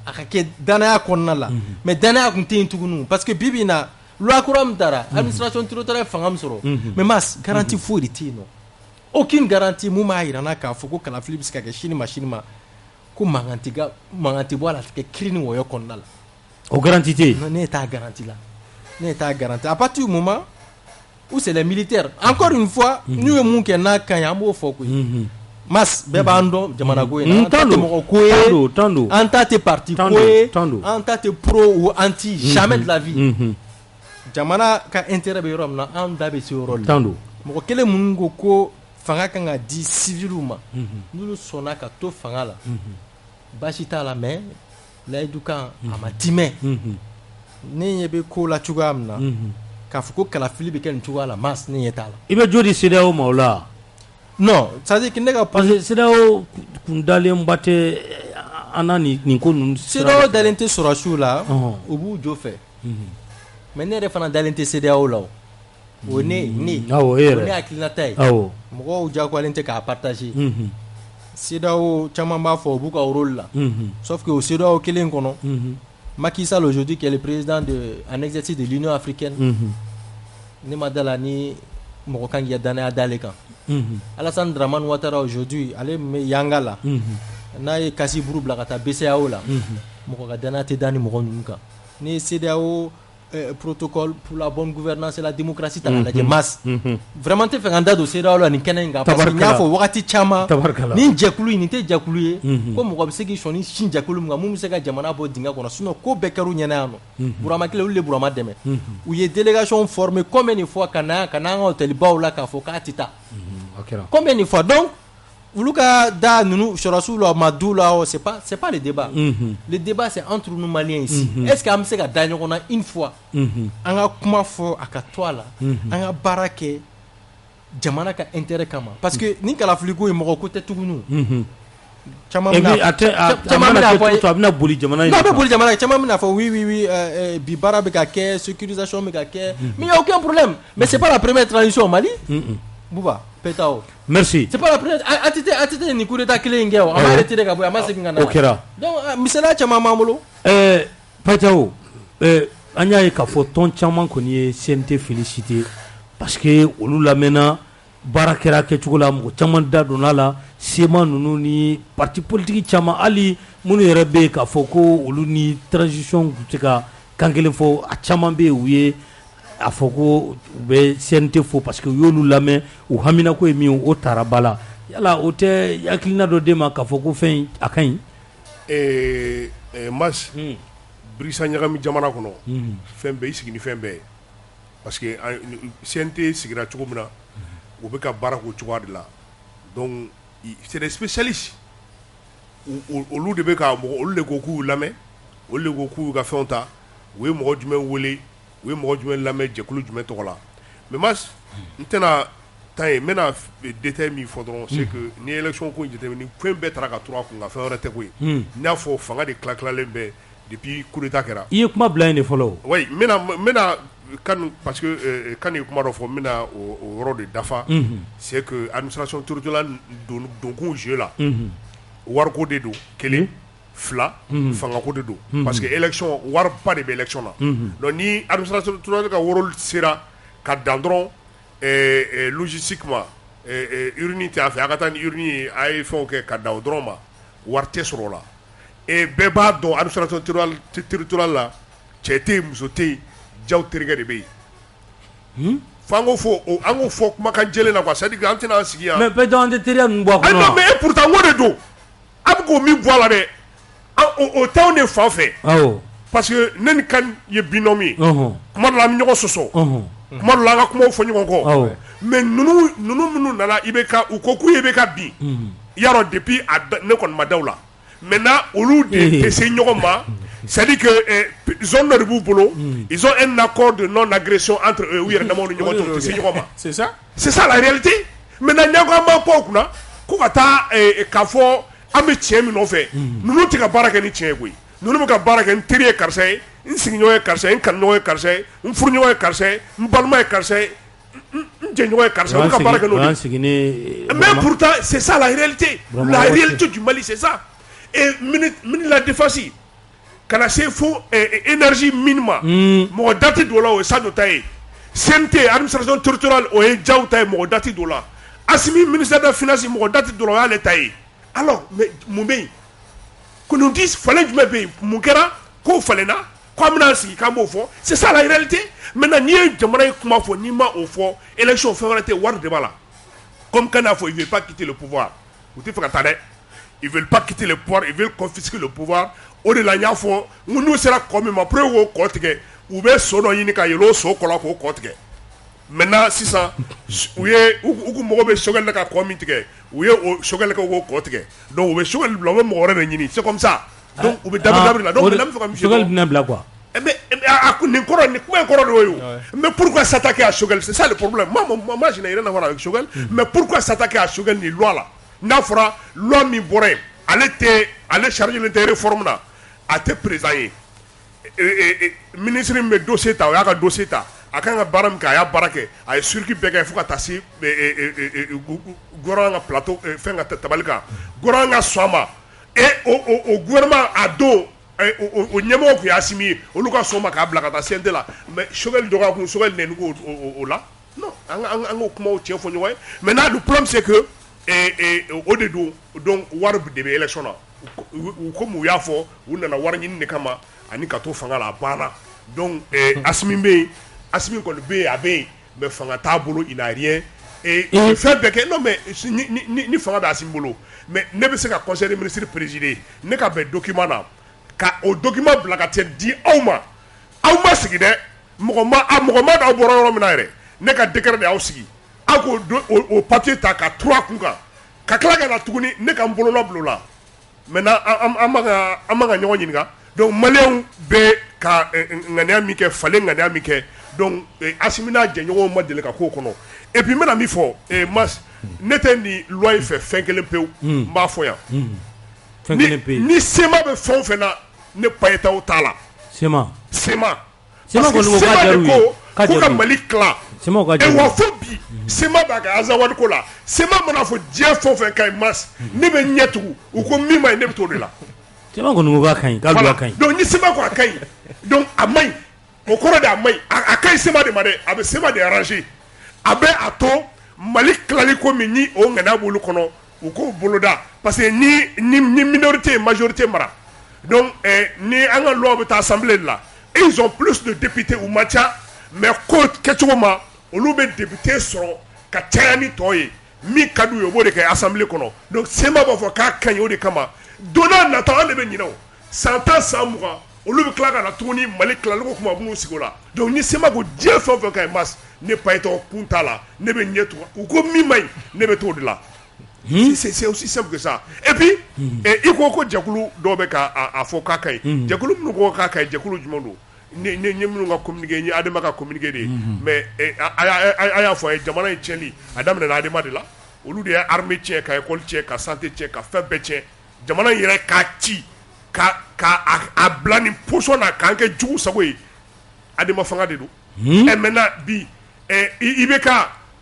a ka kɛ danaya kɔnɔna la mais danaya kun tɛ yen tuguni parce que bi bi in na loi kura min taara administration territoriale fanga min sɔrɔ mais mas garantie foyi de tɛ yen nɔ aucune garantie mun b'a yira n na k'a fɔ ko kalafili bɛ se ka kɛ sini ma ko mankan tɛ bɔ a la kɛ kiri ni wɔyɔ kɔnɔna la o garantie tɛ yen ne t'a garantie la ne t'a garantie à partir du moment où c'est les militaires encore une fois n'u ye mun kɛ n'a ka ɲi an b'o fɔ koyi mas bɛɛ b'an dɔn jamana ko in na an ta tɛ mɔgɔ ko ye an ta tɛ parti ko ye an ta tɛ pro ou anti jamais de la vie jamana ka intérêt bɛ yɔrɔ min na an da bɛ se yɔrɔ la mɔgɔ kelen minnu ko fanga kan ka di civiliw ma n'olu sɔnna ka to fanga la baasi t'a la mais layidu kan a ma timɛ ne ɲɛ bɛ ko la cogoya min na k'a fɔ ko kalafili bɛ kɛ nin cogoya la mas ne ɲɛ t'a la i bɛ jo di CEDEAO ma o la non c'est-à-dire que ne ka parce que CEDEAO kun dalenba tɛ an na nin ko ninnu CEDEAO dalen tɛ sɔrɔsiw la u b'u jo fɛ mais ne yɛrɛ fana dalen tɛ CEDEAO la o ne hakilinata ye mɔgɔw diyagoyalen tɛ k'a partager CEDEAO caman b'a fɔ u b'u ka rôle la sauf que o CEDEAO kelen kɔnɔ Macky Sall aujourd'hui qui est le président en exercice de l'Union africaine ne ma da la ni mɔgɔ kan k'i danaya d'ale kan Alassane Dramane Ouattara aujourd'hui ale bɛ yanga la n'a ye kasi buru bila ka taa BCEAO la mɔgɔ ka danaya tɛ da ni mɔgɔ ninnu kan ni CEDEAO protocole pour la bonne gouvernance et la démocratie ta lajɛ mas vraiment tɛ fɛ ka n da don CEDEAO la nin kɛnɛ in kan parce que n y'a fɔ wagati caman nin jɛkulu in nin tɛ jɛkulu ye ko mɔgɔ bɛ se k'i sɔn ni sin jɛkulu min kan mun bɛ se ka jamana bɔ dingɛ kɔnɔ sinon ko bɛɛ kɛra u ɲɛna yan nɔ Burama Kile olu de Burama dɛmɛ u ye délégation formée combien de fois ka na an ka hôtel-baw la k'a fɔ k'a tɛ taa combien de fois donc olu ka da ninnu sɔrɔsiw la ma du la c'est pas le débat le débat c'est entre nous Maliens ici est-ce que an bɛ se ka da ɲɔgɔn na une fois an ka kuma fɔ a ka to a la an ka baara kɛ jamana ka intérêt kama parce que ni kalafiliko ye mɔgɔ ko tɛ tuguni caman bɛna boli jamana in na a bɛ boli jamana caman bɛna fɔ oui bi baara bɛ ka kɛ sécurisation bɛ ka kɛ mais il y a aucun problème mais c'est pas la première transition au Mali Bouba Petao merci c'est pas la première atite ni coup d'état kelen in kɛ o a ma retiré ka bɔ a ma segin ka na o kɛra donc misaliya caman b'an bolo Petao an y'a ye k'a fɔ tɔn caman kɔni ye CNT félicité parce que olu lamɛnna baara kɛra kɛcogo la mɔgɔ caman da donna la sema ninnu ni parti politique caman hali minnu yɛrɛ bɛ yen k'a fɔ ko olu ni transition tɛ se ka kan kelen fɔ a caman bɛ yen u ye a fɔ ko u bɛ CNT fo parce que u y'olu lamɛn u hamina ko ye min o taara ba la yala o tɛ hakilina dɔ d'e ma k'a fɔ ko fɛn a ka ɲi mas birisa ɲagami jamana kɔnɔ fɛn bɛɛ i sigi ni fɛn bɛɛ ye parce que CNT sigira cogo min na u bɛ ka baara k'o cogoya de la donc c'est des spécialistes olu de bɛ ka mɔgɔ olu de ko k'u lamɛn olu de ko k'u ka fɛnw ta u ye mɔgɔ jumɛn wele u ye mɔgɔ jumɛn lamɛn jɛkulu jumɛn tɔgɔ la mais mas n tɛna temps ye n bɛna détail min fɔ dɔrɔn c'est que ni élection ko in jateminɛ ni fɛn bɛɛ taara ka turu a kun ka fɛn wɛrɛ tɛ koyi n y'a fɔ fanga de tilatilalen bɛɛ depuis coup d'état kɛra i ye kuma bila yen de fɔlɔ oui n bɛna kan parce que kan ye kuma dɔ fɔ n bɛna o yɔrɔ de dafa c'est que administration territoriale donkun jeu la wariko de don kelen fila fangako de don parce que élection wariba de bɛ élection na donc ni administration territoriale ka woro sera ka dan dɔrɔn logistiquement urne tɛ a fɛ a ka taa ni urne ye a ye fɛnw kɛ ka dan o dɔrɔn ma wari tɛ sɔrɔ o la et bɛɛ b'a dɔn administration territoriale la cɛ tɛ yen muso tɛ yen jaw terikɛ de bɛ yen f'an k'o fɔ kumakan jɛlen na quoi c'est à dire que an tɛna an sigi yan mais bɛɛ dɔn an tɛ teriya ninnu bɔ a kɔnɔ mais et pourtant o de don a bɛ k'o min bɔ a la dɛ o t'anw de fan fɛ parce que ne ni kan ye binôme ye kuma dɔ la an bɛ ɲɔgɔn sɔsɔ kuma dɔ la an ka kumaw fɔ ɲɔgɔn kɔ mais ninnu minnu nana IBK u ko k'u ye IBK bin yarɔ depuis ne kɔni ma da u la maintenant olu de ces ɲɔgɔn c'est-à-dire que zone de b'u bolo ils ont un accord de non-agression entre eux ou yɛrɛ damaw ni ɲɔgɔn cɛ u tɛ se ɲɔgɔn ma c'est ça la réalité maintenant ɲɛgo an b'an pan o kunna ko ka taa k'a fɔ an bɛ tiɲɛ min nɔfɛ ninnu tɛ ka baara kɛ ni tiɲɛ ye koyi ninnu bɛ ka baara kɛ n teri ye karisa ye n sigiɲɔgɔn ye karisa ye n kanuɲɔgɔn ye karisa ye n furuɲɔgɔn ye karisa ye n balima ye karisa ye n jɛɲɔgɔn ye karisa ye olu ka baara kɛ n'o de mais pourtant c'est ça la réalité du Mali c'est ça et ministre la défense kana se fo énergie minima mɔgɔ dati dɔ la o ye Sadio ta ye CNT administration territoriale o ye Diaw ta ye mɔgɔ dati dɔ la Assimi ministère de la finance mɔgɔ dati dɔ la o y'ale ta ye alors mais mun bɛ yen ko nous disent falen jumɛn bɛ yen mun kɛra k'o falenna k'an bɛna sigi k'an b'o fɔ c'est ça la réalité maintenant n'i ye jamana ye kuma fɔ n'i ma o fɔ élection fɛn wɛrɛ tɛ wari de b'a la comme Kane a fɔ ils veulent pas quitter le pouvoir u tɛ fɛ ka taa dɛ ils veulent pas quitter le pouvoir ils veulent confisquer le pouvoir o de la n y'a fɔ n n'u sera kɔ min ma pour que k'o kɔ tigɛ u bɛ so dɔ ɲini ka yɛlɛ o so kɔrɔ k'o kɔ tigɛ maintenant sisan u ko mɔgɔ bɛ Sogɛli la ka kɔ min tigɛ u ye o Sogɛli kɛ k'o kɔ tigɛ donc u bɛ Sogɛli bila u bɛ mɔgɔ wɛrɛ de ɲini c'est comme ça donc u bɛ dabiri la donc n bɛ fɛ ka min fɔ Sogɛli bɛna bila quoi mais nin kɔrɔ nin kuma in kɔrɔ de y'o ye mais pourquoi s'attaquer à Sogɛli c'est ça le problème moi je n'ai rien à voir avec Sogɛli mais pourquoi s'attaquer à Sogɛli ni loi la n'a fɔra loi min bɔra yen ale chargé len tɛ réforme na a tɛ président ye ministre min bɛ dossier ta o y'a ka dossier ta a kan ka baara min kɛ a y'a baara kɛ a ye circuit bɛɛ kɛ fo ka taa se gouvernement ka plateau fɛn ka tabali kan gouvernement ka sɔn a ma et o gouvernement a don o ɲɛmɔgɔ tun y'a Assimi ye olu ka sɔn ma k'a bila ka taa CNT la mais Sogɛli dɔgɔya kun Sogɛli nɛni ko o la non an k'o kumaw tiɲɛ fɔ ɲɔgɔn ye maintenant le problème c'est que o de don donc wari de bɛ élection na comme u y'a fɔ u nana wari ɲini de kama ani ka to fanga la a banna donc Assimi bɛ yen Assimi kɔni bɛ yen a bɛ yen mais fanga t'a bolo il n'a rien et fɛn bɛɛ kɛ non mais ni fanga bɛ Assimi bolo mais ne bɛ se ka conseil des ministres présider ne ka bɛn document na ka o document bila ka taa di aw ma sigi dɛ mɔgɔ ma d'aw bɔra yɔrɔ min na yɛrɛ ne ka décret de y'aw sigi aw k'o o papier ta ka turu a kun kan ka tila ka na tuguni ne ka n bolola bila o la maintenant an ma ka ɲɔgɔn ɲininka donc maliyɛnw bɛ ka ŋaniya min kɛ falen ŋaniya min kɛ donc Assimi n'a jɛɲɔgɔnw ma deli ka k'o kɔnɔ et puis n bɛna min fɔ Mas ne tɛ nin loi in fɛ fɛn kelen pewu n b'a fɔ yan ni SEMA bɛ fɛn o fɛn na ne payetaw t'a la SEMA parce que SEMA de ko ka Mali tila et wa fo bi SEMA b'a ka Azawadi ko la SEMA mana fɔ diɲɛ fɛn o fɛn ka ɲi Mas ne bɛ ɲɛ tugu u ko min ma ɲi ne bɛ t'o de la SEMA kɔni ko k'a ka ɲi k'a don a ka ɲi donc ni SEMA ko a ka ɲi donc a ma ɲi o kɔrɔ de a ma ɲi a ka ɲi SEMA de ma dɛ a bɛ SEMA de arranger a bɛ a to Mali tilali ko min ni o ŋaniya b'olu kɔnɔ u k'o boloda parce que ni minorité ye majorité mara donc ni an ka loi bɛ taa assemblée de la et ils ont plus de députés u ma ca mais ko kɛcogo ma olu bɛ député sɔrɔ ka caya ni tɔ ye min ka d'u ye o b'o de kɛ assemblée kɔnɔ donc SEMA b'a fɔ k'a ka ɲi o de kama don n'a nataw an de bɛ ɲinɛ o san 10 san 20 olu bɛ tila ka na tuguni Mali tilali ko kuma b'u sigi o la donc ni SEMA ko diɲɛ fɛn o fɛn ka ɲi Mas ne payetɔ kun t'a la ne bɛ ɲɛ tugun u ko min ma ɲi ne bɛ t'o de la c'est aussi simple que ça et puis i ko jɛkulu dɔw bɛ k'a fɔ k'a ka ɲi jɛkulu minnu ko k'a ka ɲi jɛkulu jumɛn don ne minnu ka communiqué n ye Adama ka communiqué de ye mais a y'a fɔ a ye jamana in tiɲɛli a daminɛna Adama de la olu de ye armée tiɲɛ ka école tiɲɛ ka santé tiɲɛ ka fɛn bɛɛ tiɲɛ jamana in yɛrɛ k'a ci ka a bila nin position na k'an kɛ jugu sago ye Adama fanga de don et maintenant bi IBK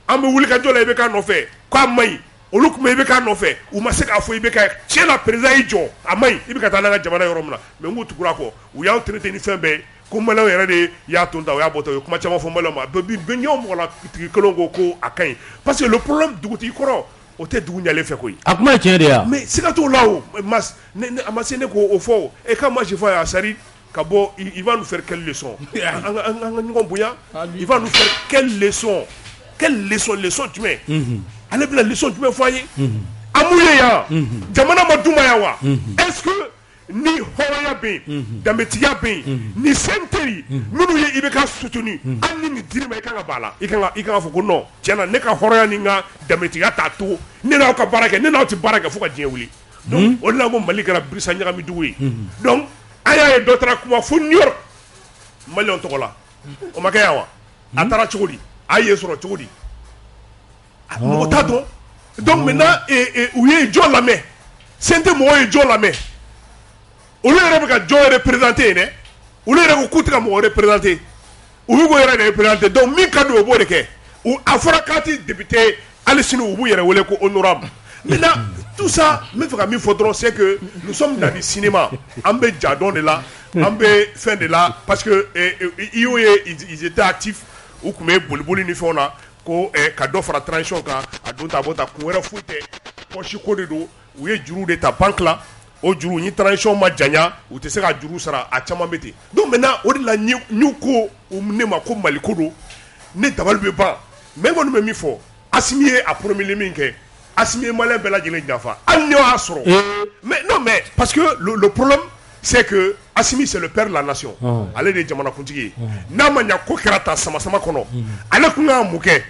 an bɛ wuli ka jɔ la IBK nɔfɛ k'a ma ɲi olu kuma IBK nɔfɛ u ma se k'a fɔ IBK tiɲɛ la président y'i jɔ a ma ɲi i bɛ ka taa n'an ka jamana yɔrɔ min na mais n k'u tugura kɔ u y'anw traité ni fɛn bɛɛ ko maliyɛnw yɛrɛ de y'a ton ta o y'a bɔ ta u ye kuma caman fɔ maliyɛnw ma bɛɛ ɲɛw mɔgɔ la tigi kelenw ko a ka ɲi parce que le problème dugutigi kɔrɔ o tɛ dugu ɲalen fɛ koyi a kuma ye tiɲɛ de ye mais siga t'o la o Mas a ma se ne k'o fɔ o et quand moi je vois a sari ka bɔ il va nous faire quelle leçon an ka ɲɔgɔn bonya il va nous faire quelle leçon jumɛn ale bɛna leçon jumɛn fɔ an ye an m'u ye yan jamana ma d'u ma yan wa est-ce que ni hɔrɔnya bɛ yen danbetigiya bɛ yen ni senteri minnu ye IBK soutenu hali ni nin dir'i ma i kan ka b'a la i kan ka fɔ ko non tiɲɛ na ne ka hɔrɔnya ni n ka danbetigiya t'a to ne n'aw ka baara kɛ ne n'aw tɛ baara kɛ fo ka diɲɛ wuli donc on l'a Mali kɛra Birisa ɲagamidugu ye donc a y'a ye dɔ taara kuma fo New York Malien tɔgɔ la o ma kɛ yan wa a taara cogo di a ye sɔrɔ cogo di mɔgɔ t'a dɔn donc maintenant u ye jɔn lamɛn CNT mɔgɔw ye jɔn lamɛn olu yɛrɛ bɛ ka jɔn représenter dɛ olu yɛrɛ ko k'u tɛ ka mɔgɔ représenter u b'u yɛrɛ de représenter donc min ka di o b'o de kɛ a fɔra k'a ti député hali sini u b'u yɛrɛ wele ko honorable maintenant tout ça n bɛ fɛ ka min fɔ dɔrɔn c'est que nous sommes dans le cinéma an bɛ jadɔn de la an bɛ fɛn de la parce que IO ye ils étaient actifs u tun bɛ boliboli ni fɛnw na ko ka dɔ fara transition kan a don ta bɔ ta kun wɛrɛ foyi tɛ poche ko de don u ye juru de ta banque la o juru ni transition ma janya u tɛ se ka juru sara a caman bɛ ten donc maintenant o de la n'u ko ne ma ko Mali ko don ne dabali bɛ ban mais n kɔni bɛ min fɔ Assimi ye a promis min kɛ Assimi ye malien bɛɛ lajɛlen janfa hali n'o y'a sɔrɔ mais non mais parce que le problème c'est que Assimi c'est le père de la nation ale de ye jamanakuntigi ye n'a ma ɲa ko kɛra ta sama sama kɔnɔ ale tun ka mun kɛ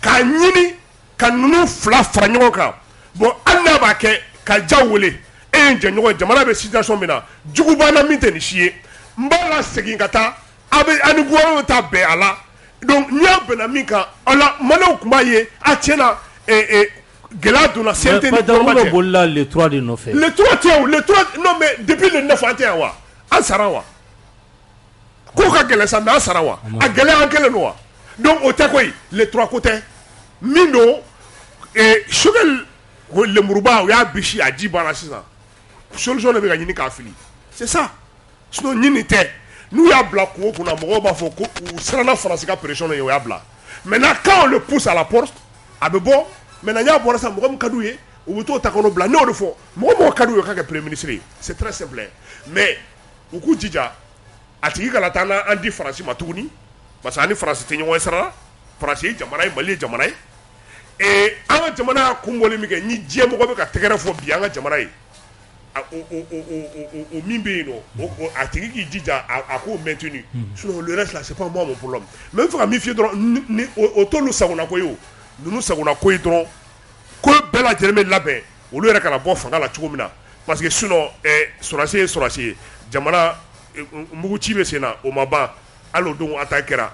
k'a ɲini ka ninnu fila fara ɲɔgɔn kan bon hali n'a b'a kɛ ka ja wele e ye n jɛɲɔgɔn jamana bɛ situation min na jugu banna min tɛ nin si ye n b'a la segin ka taa a bɛ ani gouvernement ta bɛn a la donc n'i y'a bɛnna min kan o la maliyɛnw tun b'a ye a tiɲɛna gɛlɛya donna CNT ni gouvernement cɛ. bolila le 3 de nɔfɛ. le 3 tɛ o le 3 non mais depuis le 9 an tɛ yan wa an sara wa ko ka gɛlɛn sa mais an sara wa a gɛlɛya an kɛlen don wa donc o tɛ koyi le 3 ko tɛ min don Choguel lemuruba o y'a bisi a ji banna sisan solution de bɛ ka ɲini k'a fili c'est ça sinon ɲini tɛ n'u y'a bila kungo kunna mɔgɔw b'a fɔ ko u siranna Faransi ka pression de ye o y'a bila maintenant quand on le pousse à la porte a bɛ bɔ maintenant n'a bɔra sisan mɔgɔ min ka d'u ye u bɛ t'o ta k'o bila ne y'o de fɔ mɔgɔ ka d'u ye k'a kɛ premier ministre ye c'est très simple mais u k'u jija a tigi kana taa n'an di Faransi ma tuguni parce que an ni Faransi tɛ ɲɔgɔn ye sira la Faransi ye jamana ye Mali ye jamana ye an ka jamana y'a kun bɔli min kɛ ni diɲɛ mɔgɔ bɛ ka tɛgɛrɛ fɔ bi an ka jamana ye o min bɛ yen nɔ a tigi k'i jija a k'o maintenu sinon le reste là c'est pas moi mon problème mais n fɛ ka min f'i ye dɔrɔn ni o t'olu sagona ko ye o ninnu sagona ko ye dɔrɔn ko bɛɛ lajɛlen bɛ labɛn olu yɛrɛ kana bɔ fanga la cogo min na parce que sinon sɔrɔdasi ye sɔrɔdasi ye jamana muguci bɛ sen na o ma ban hali o don attaque kɛra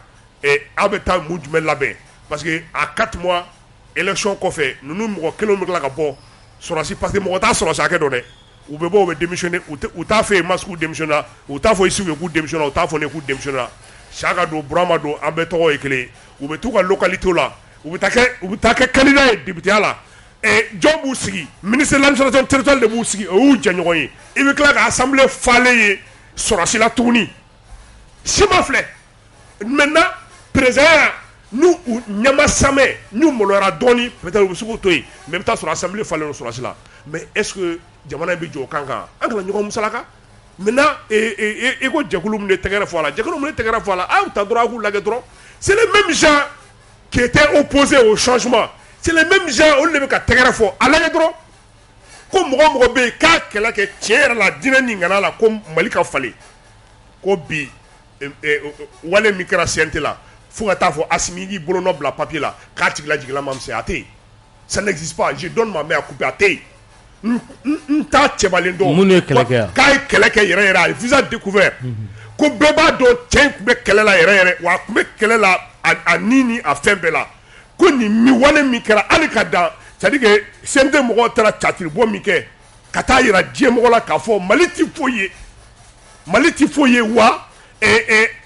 aw bɛ taa mun jumɛn labɛn parce que à 4 mois élection kɔfɛ ninnu mɔgɔ kelen bɛ tila ka bɔ sɔrɔdasi parce que mɔgɔ t'a sɔrɔdasi hakɛ dɔn dɛ u bɛ bɔ u bɛ démissionner u t'a fɔ Mass k'u démissionner u t'a fɔ Isufu ye k'u démissionner u t'a fɔ ne k'u démissionner Saka don Burama don an bɛɛ tɔgɔ ye kelen u bɛ t'u ka localité la u bɛ taa kɛ candidat ye député la jɔn b'u sigi ministre de l'administration territoriale de b'u sigi o y'u jɛɲɔgɔn ye i bɛ tila ka assemblée falen ye sɔrɔdasi la tuguni sima filɛ maintenant président n'u ɲɛma samɛ n'u maloyara dɔɔni peut-être u bɛ se k'o to yen mais i bɛ taa sɔrɔ assemblée falen don sɔrɔdasi la mais est-ce que jamana in bɛ jɔ o kan kan an kana ɲɔgɔn musalaka maintenant i ko jɛkulu min de tɛgɛrɛ fɔ a la jɛkulu min de tɛgɛrɛ fɔ a la a y'u ta dɔrɔn a k'u lajɛ dɔrɔn c'est les mêmes gens qui étaient opposés au changement c'est les mêmes gens olu de bɛ ka tɛgɛrɛ fɔ a lajɛ dɔrɔn ko mɔgɔ mɔgɔ bɛ yen k'a kɛlɛ kɛ tiɲɛ yɛrɛ la diinɛ nin ŋana la ko Mali ka falen ko bi wale min kɛra CNT la fo ka taa fɔ Assimi y'i bolonɔ bila papier la k'a tigi lajigila ma misɛn a tɛ yen ça n'existe pas je donne ma main à couper a tɛ yen n t'a cɛbalen dɔn mun ye kɛlɛ kɛ k'a ye kɛlɛ kɛ yɛrɛ yɛrɛ a ye visage découvert ko bɛɛ b'a dɔn cɛ in tun bɛ kɛlɛ la yɛrɛ yɛrɛ wa a tun bɛ kɛlɛ la a ni ni a fɛn bɛɛ la ko nin wale min kɛra hali ka dan c'est à dire que CNT mɔgɔw taara catiribɔ min kɛ ka taa yira diɲɛ mɔgɔ la k'a fɔ Mali ti foyi ye wa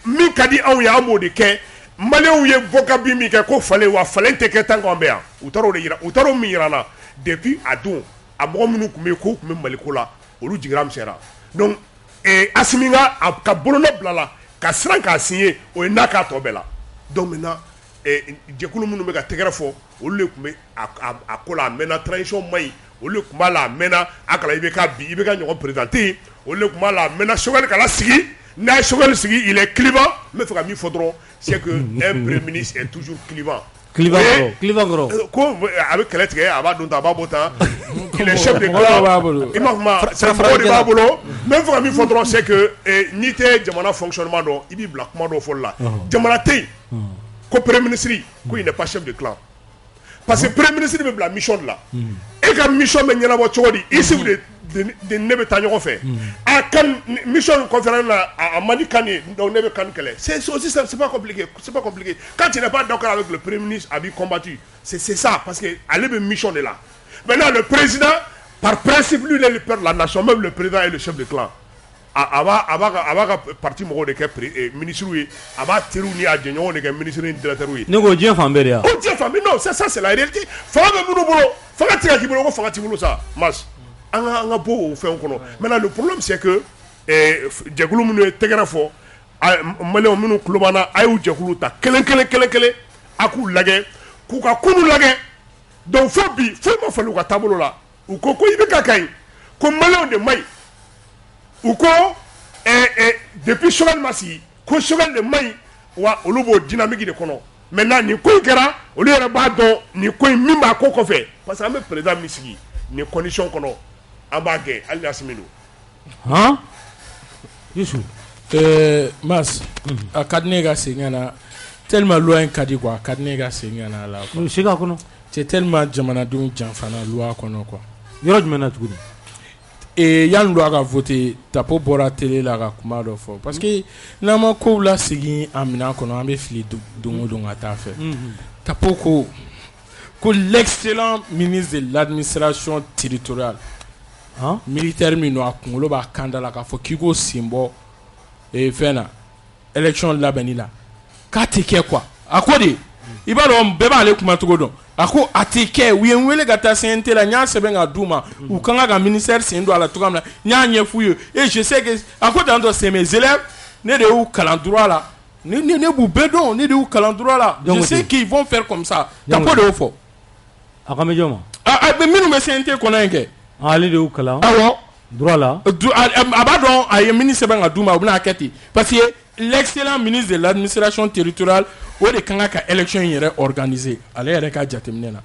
min ka di anw ye an b'o de kɛ maliyɛnw ye vocabulaire min kɛ ko falen wa falen tɛ kɛ tant qu'on bɛ yan u taara o min yira na depuis a don a mɔgɔ minnu tun bɛ yen k'u tun bɛ Mali ko la olu jigira misɛnra donc Assimi ka bolonɔ bila la ka siran k'a signé o ye n'a k'a tɔ bɛɛ la donc maintenant jɛkulu minnu bɛ ka tɛgɛrɛ fɔ olu de tun bɛ a ko la a mɛnna transition ma ɲi olu de tun b'a la a mɛnna a kala i bɛ ka ɲɔgɔn président tɛ yen olu de tun b'a la a mɛnna Choguel kala sigi n'a ye Choguel sigi il est clivant n bɛ fɛ ka min fɔ dɔrɔn c'est que un premier ministre est toujours clivant. clivant kɔrɔ ko a bɛ kɛlɛ tigɛ a b'a don tan a b'a bɔ tan il est chef de clan i ma kuma mɔgɔw de b'a bolo n bɛ fɛ ka min fɔ dɔrɔn c'est que n'i tɛ jamana fonctionnement dɔn i b'i bila kuma dɔw fɔli la jamana tɛ yen ko premier ministre ko il n'est pas chef de clan parce que premier ministre bɛ bila mission de la e ka mission bɛ ɲɛnabɔ cogo di ici de ne bɛ taa ɲɔgɔn fɛ a kan mission conférence na a mandi kan ye donc ne bɛ kan kɛlɛ c'est aussi c'est pas compliqué quand tu n'es pas d'accord avec le premier ministre a bi combattu c'est ça parce que ale bɛ mission de la maintenant le président par principe lui il est le père de la nation même le président est le chef de clan a b'a ka parti mɔgɔw de kɛ ministre ye a b'a teriw ni a jɛɲɔgɔnw de kɛ ministre ni directeur ye ne ko diɲɛ fan bɛɛ de ya o diɲɛ fan bɛɛ non ça c'est la réalité fanga bɛ minnu bolo fanga tɛ ka k'i bolo ko fanga t'i bolo sa mas an ka bɔ o fɛnw kɔnɔ maintenant le problème c'est que jɛkulu minnu ye tɛgɛrɛ fɔ maliyɛnw minnu tulo b'an na a y'u jɛkulu ta kelen a k'u lajɛ k'u ka kunu lajɛ donc fo bi foyi ma falen u ka taabolo la u ko i bɛ ka ɲi ko maliyɛnw de man ɲi u ko depuis Choguel ma sigi ko Choguel de man ɲi wa olu b'o dynamique de kɔnɔ maintenant nin ko in kɛra olu yɛrɛ b'a dɔn nin ko in min b'a ko kɔfɛ parce que an bɛ président min sigi nin condition kɔnɔ an b'a gɛn hali Asimi don. Han Youssou Mas a ka di ne ka segin ka na tellement loi in ka di quoi a ka di ne ka segin ka na la quoi. Segin a kɔnɔ. C'est tellement jamanadenw janfana loi kɔnɔ quoi. Yɔrɔ jumɛn na tuguni. Yanni loi ka voter Tapo bɔra télé la ka kuma dɔ fɔ parce que n'an ma kow la segin a minɛn kɔnɔ an bɛ fili don o don ka taa fɛ. Tapo ko l'excellent ministre de l'administration territoriale militaire min don a kunkolo b'a kan da la k'a fɔ k'i k'o sen bɔ fɛn na élection labɛnni la k'a tɛ kɛ quoi a ko de i b'a dɔn bɛɛ b'ale kuma cogo dɔn a ko a tɛ kɛ u ye n wele ka taa CNT la n y'a sɛbɛn ka d'u ma u kan ka ministère sen don a la cogoya min na n y'a ɲɛf'u ye et je sais que a ko tantɔ c'est mes élèves ne de y'u kalan droit la ne b'u bɛɛ dɔn ne de y'u kalan droit la je sais qu'ils vont faire comme ça Tapo de y'o fɔ a ka mɛjɔ ma minnu bɛ CNT kɔnɔ yen kɛ ale de y'u kalan awɔ droit la a b'a dɔn a ye ministre sɛbɛn ka d'u ma u bɛna kɛ ten parce que l'excellent ministre de l'administration territoriale o de kan ka élection yɛrɛ organiser ale yɛrɛ ka jateminɛ na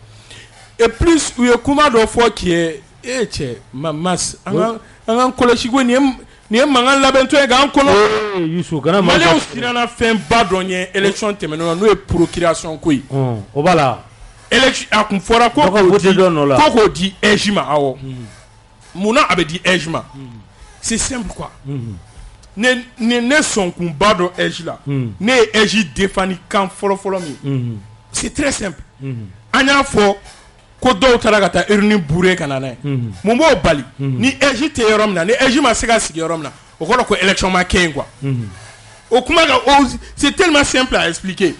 et plus u ye kuma dɔ fɔ qui est cɛ Mas an ka kɔlɔsi ko nin ye mankan labɛntɔ ye k'an kɔnɔ Youssou kana maliyɛnw siranna fɛnba dɔ ɲɛ élection tɛmɛnenw na n'o ye procuration ko ye o b'a la élection a kun fɔra ko k'o di EJ ma awɔ munna a bɛ di EJ ma c'est simple quoi ne sɔn kunba dɔ EJ la ne ye EJ défendre kan fɔlɔfɔlɔ min c'est très simple an y'a fɔ ko dɔw taara ka taa urne bourré ka na n'a ye mun b'o bali ni EJ tɛ yɔrɔ min na ni EJ ma se ka sigi yɔrɔ min na o kɔrɔ ko élection ma kɛ yen quoi o kuma c'est tellement simple à expliquer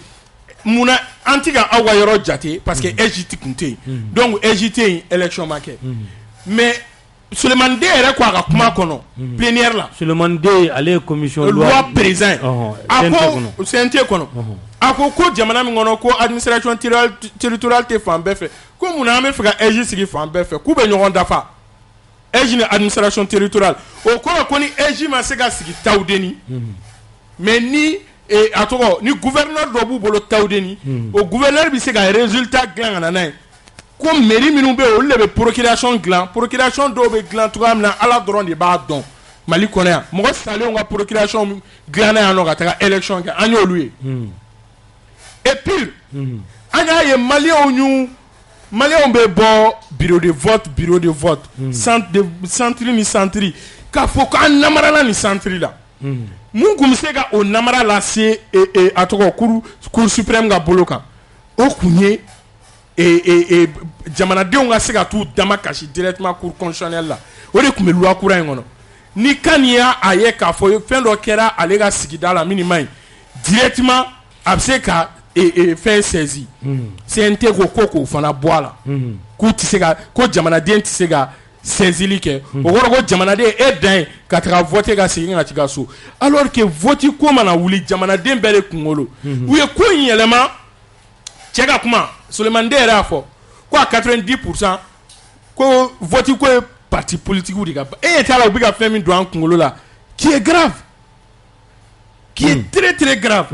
munna an ti ka aw ka yɔrɔ jate parce que EJ kun tɛ yen donc EJ tɛ yen élection ma kɛ mais Sulemani Den yɛrɛ ko a ka kuma kɔnɔ plénière la Sulemani Den ale ye commission loi président a ko CNT kɔnɔ a ko jamana min kɔnɔ ko administration territoriale tɛ fan bɛɛ fɛ ko munna an bɛ fɛ ka EJ sigi fan bɛɛ fɛ k'u bɛ ɲɔgɔn dafa EJ ni administration territoriale o kɔrɔ ko ni EJ ma se ka sigi Tawudeni mais ni a tɔgɔ ni gouverneur dɔ b'u bolo Tawudeni o gouverneur bɛ se ka résultat dilan ka na n'a ye ko mairie minnu bɛ yen olu de bɛ procuration dilan procuration dɔw bɛ dilan cogoya min na Ala dɔrɔn de b'a dɔn Mali kɔnɔ yan mɔgɔ salenw ka procuration dilanna yan nɔ ka taga élection kɛ an y'olu ye et puis an y'a ye maliyɛnw bɛ bɔ bureau de vote centre ni centre k'a fɔ k'an namarala ni centre la mun kun bɛ se ka o namara lase a tɔgɔ cour suprême ka bolo kan o kun ye jamanadenw ka se ka t'u dama kasi directement cour constitutionnelle la o de tun bɛ loi kura in kɔnɔ ni kan y'a ye k'a fɔ fɛn dɔ kɛra ale ka sigida la min man ɲi directement a bɛ se ka fɛn saisi CNT ko k'o fana bɔ a la k'u tɛ se ka ko jamanaden tɛ se ka saisili kɛ o kɔrɔ ko jamanaden e dan ye ka taga voter ka segin ka taga so alors que vote ko mana wuli jamanaden bɛɛ de kunkolo u ye ko in yɛlɛma cɛ ka kuma Sulemani Den yɛrɛ y'a fɔ ko a 90% ko vote ko ye parti politique de ka e t'a la u bɛ ka fɛn min don an kunkolo la qui est grave qui est très très grave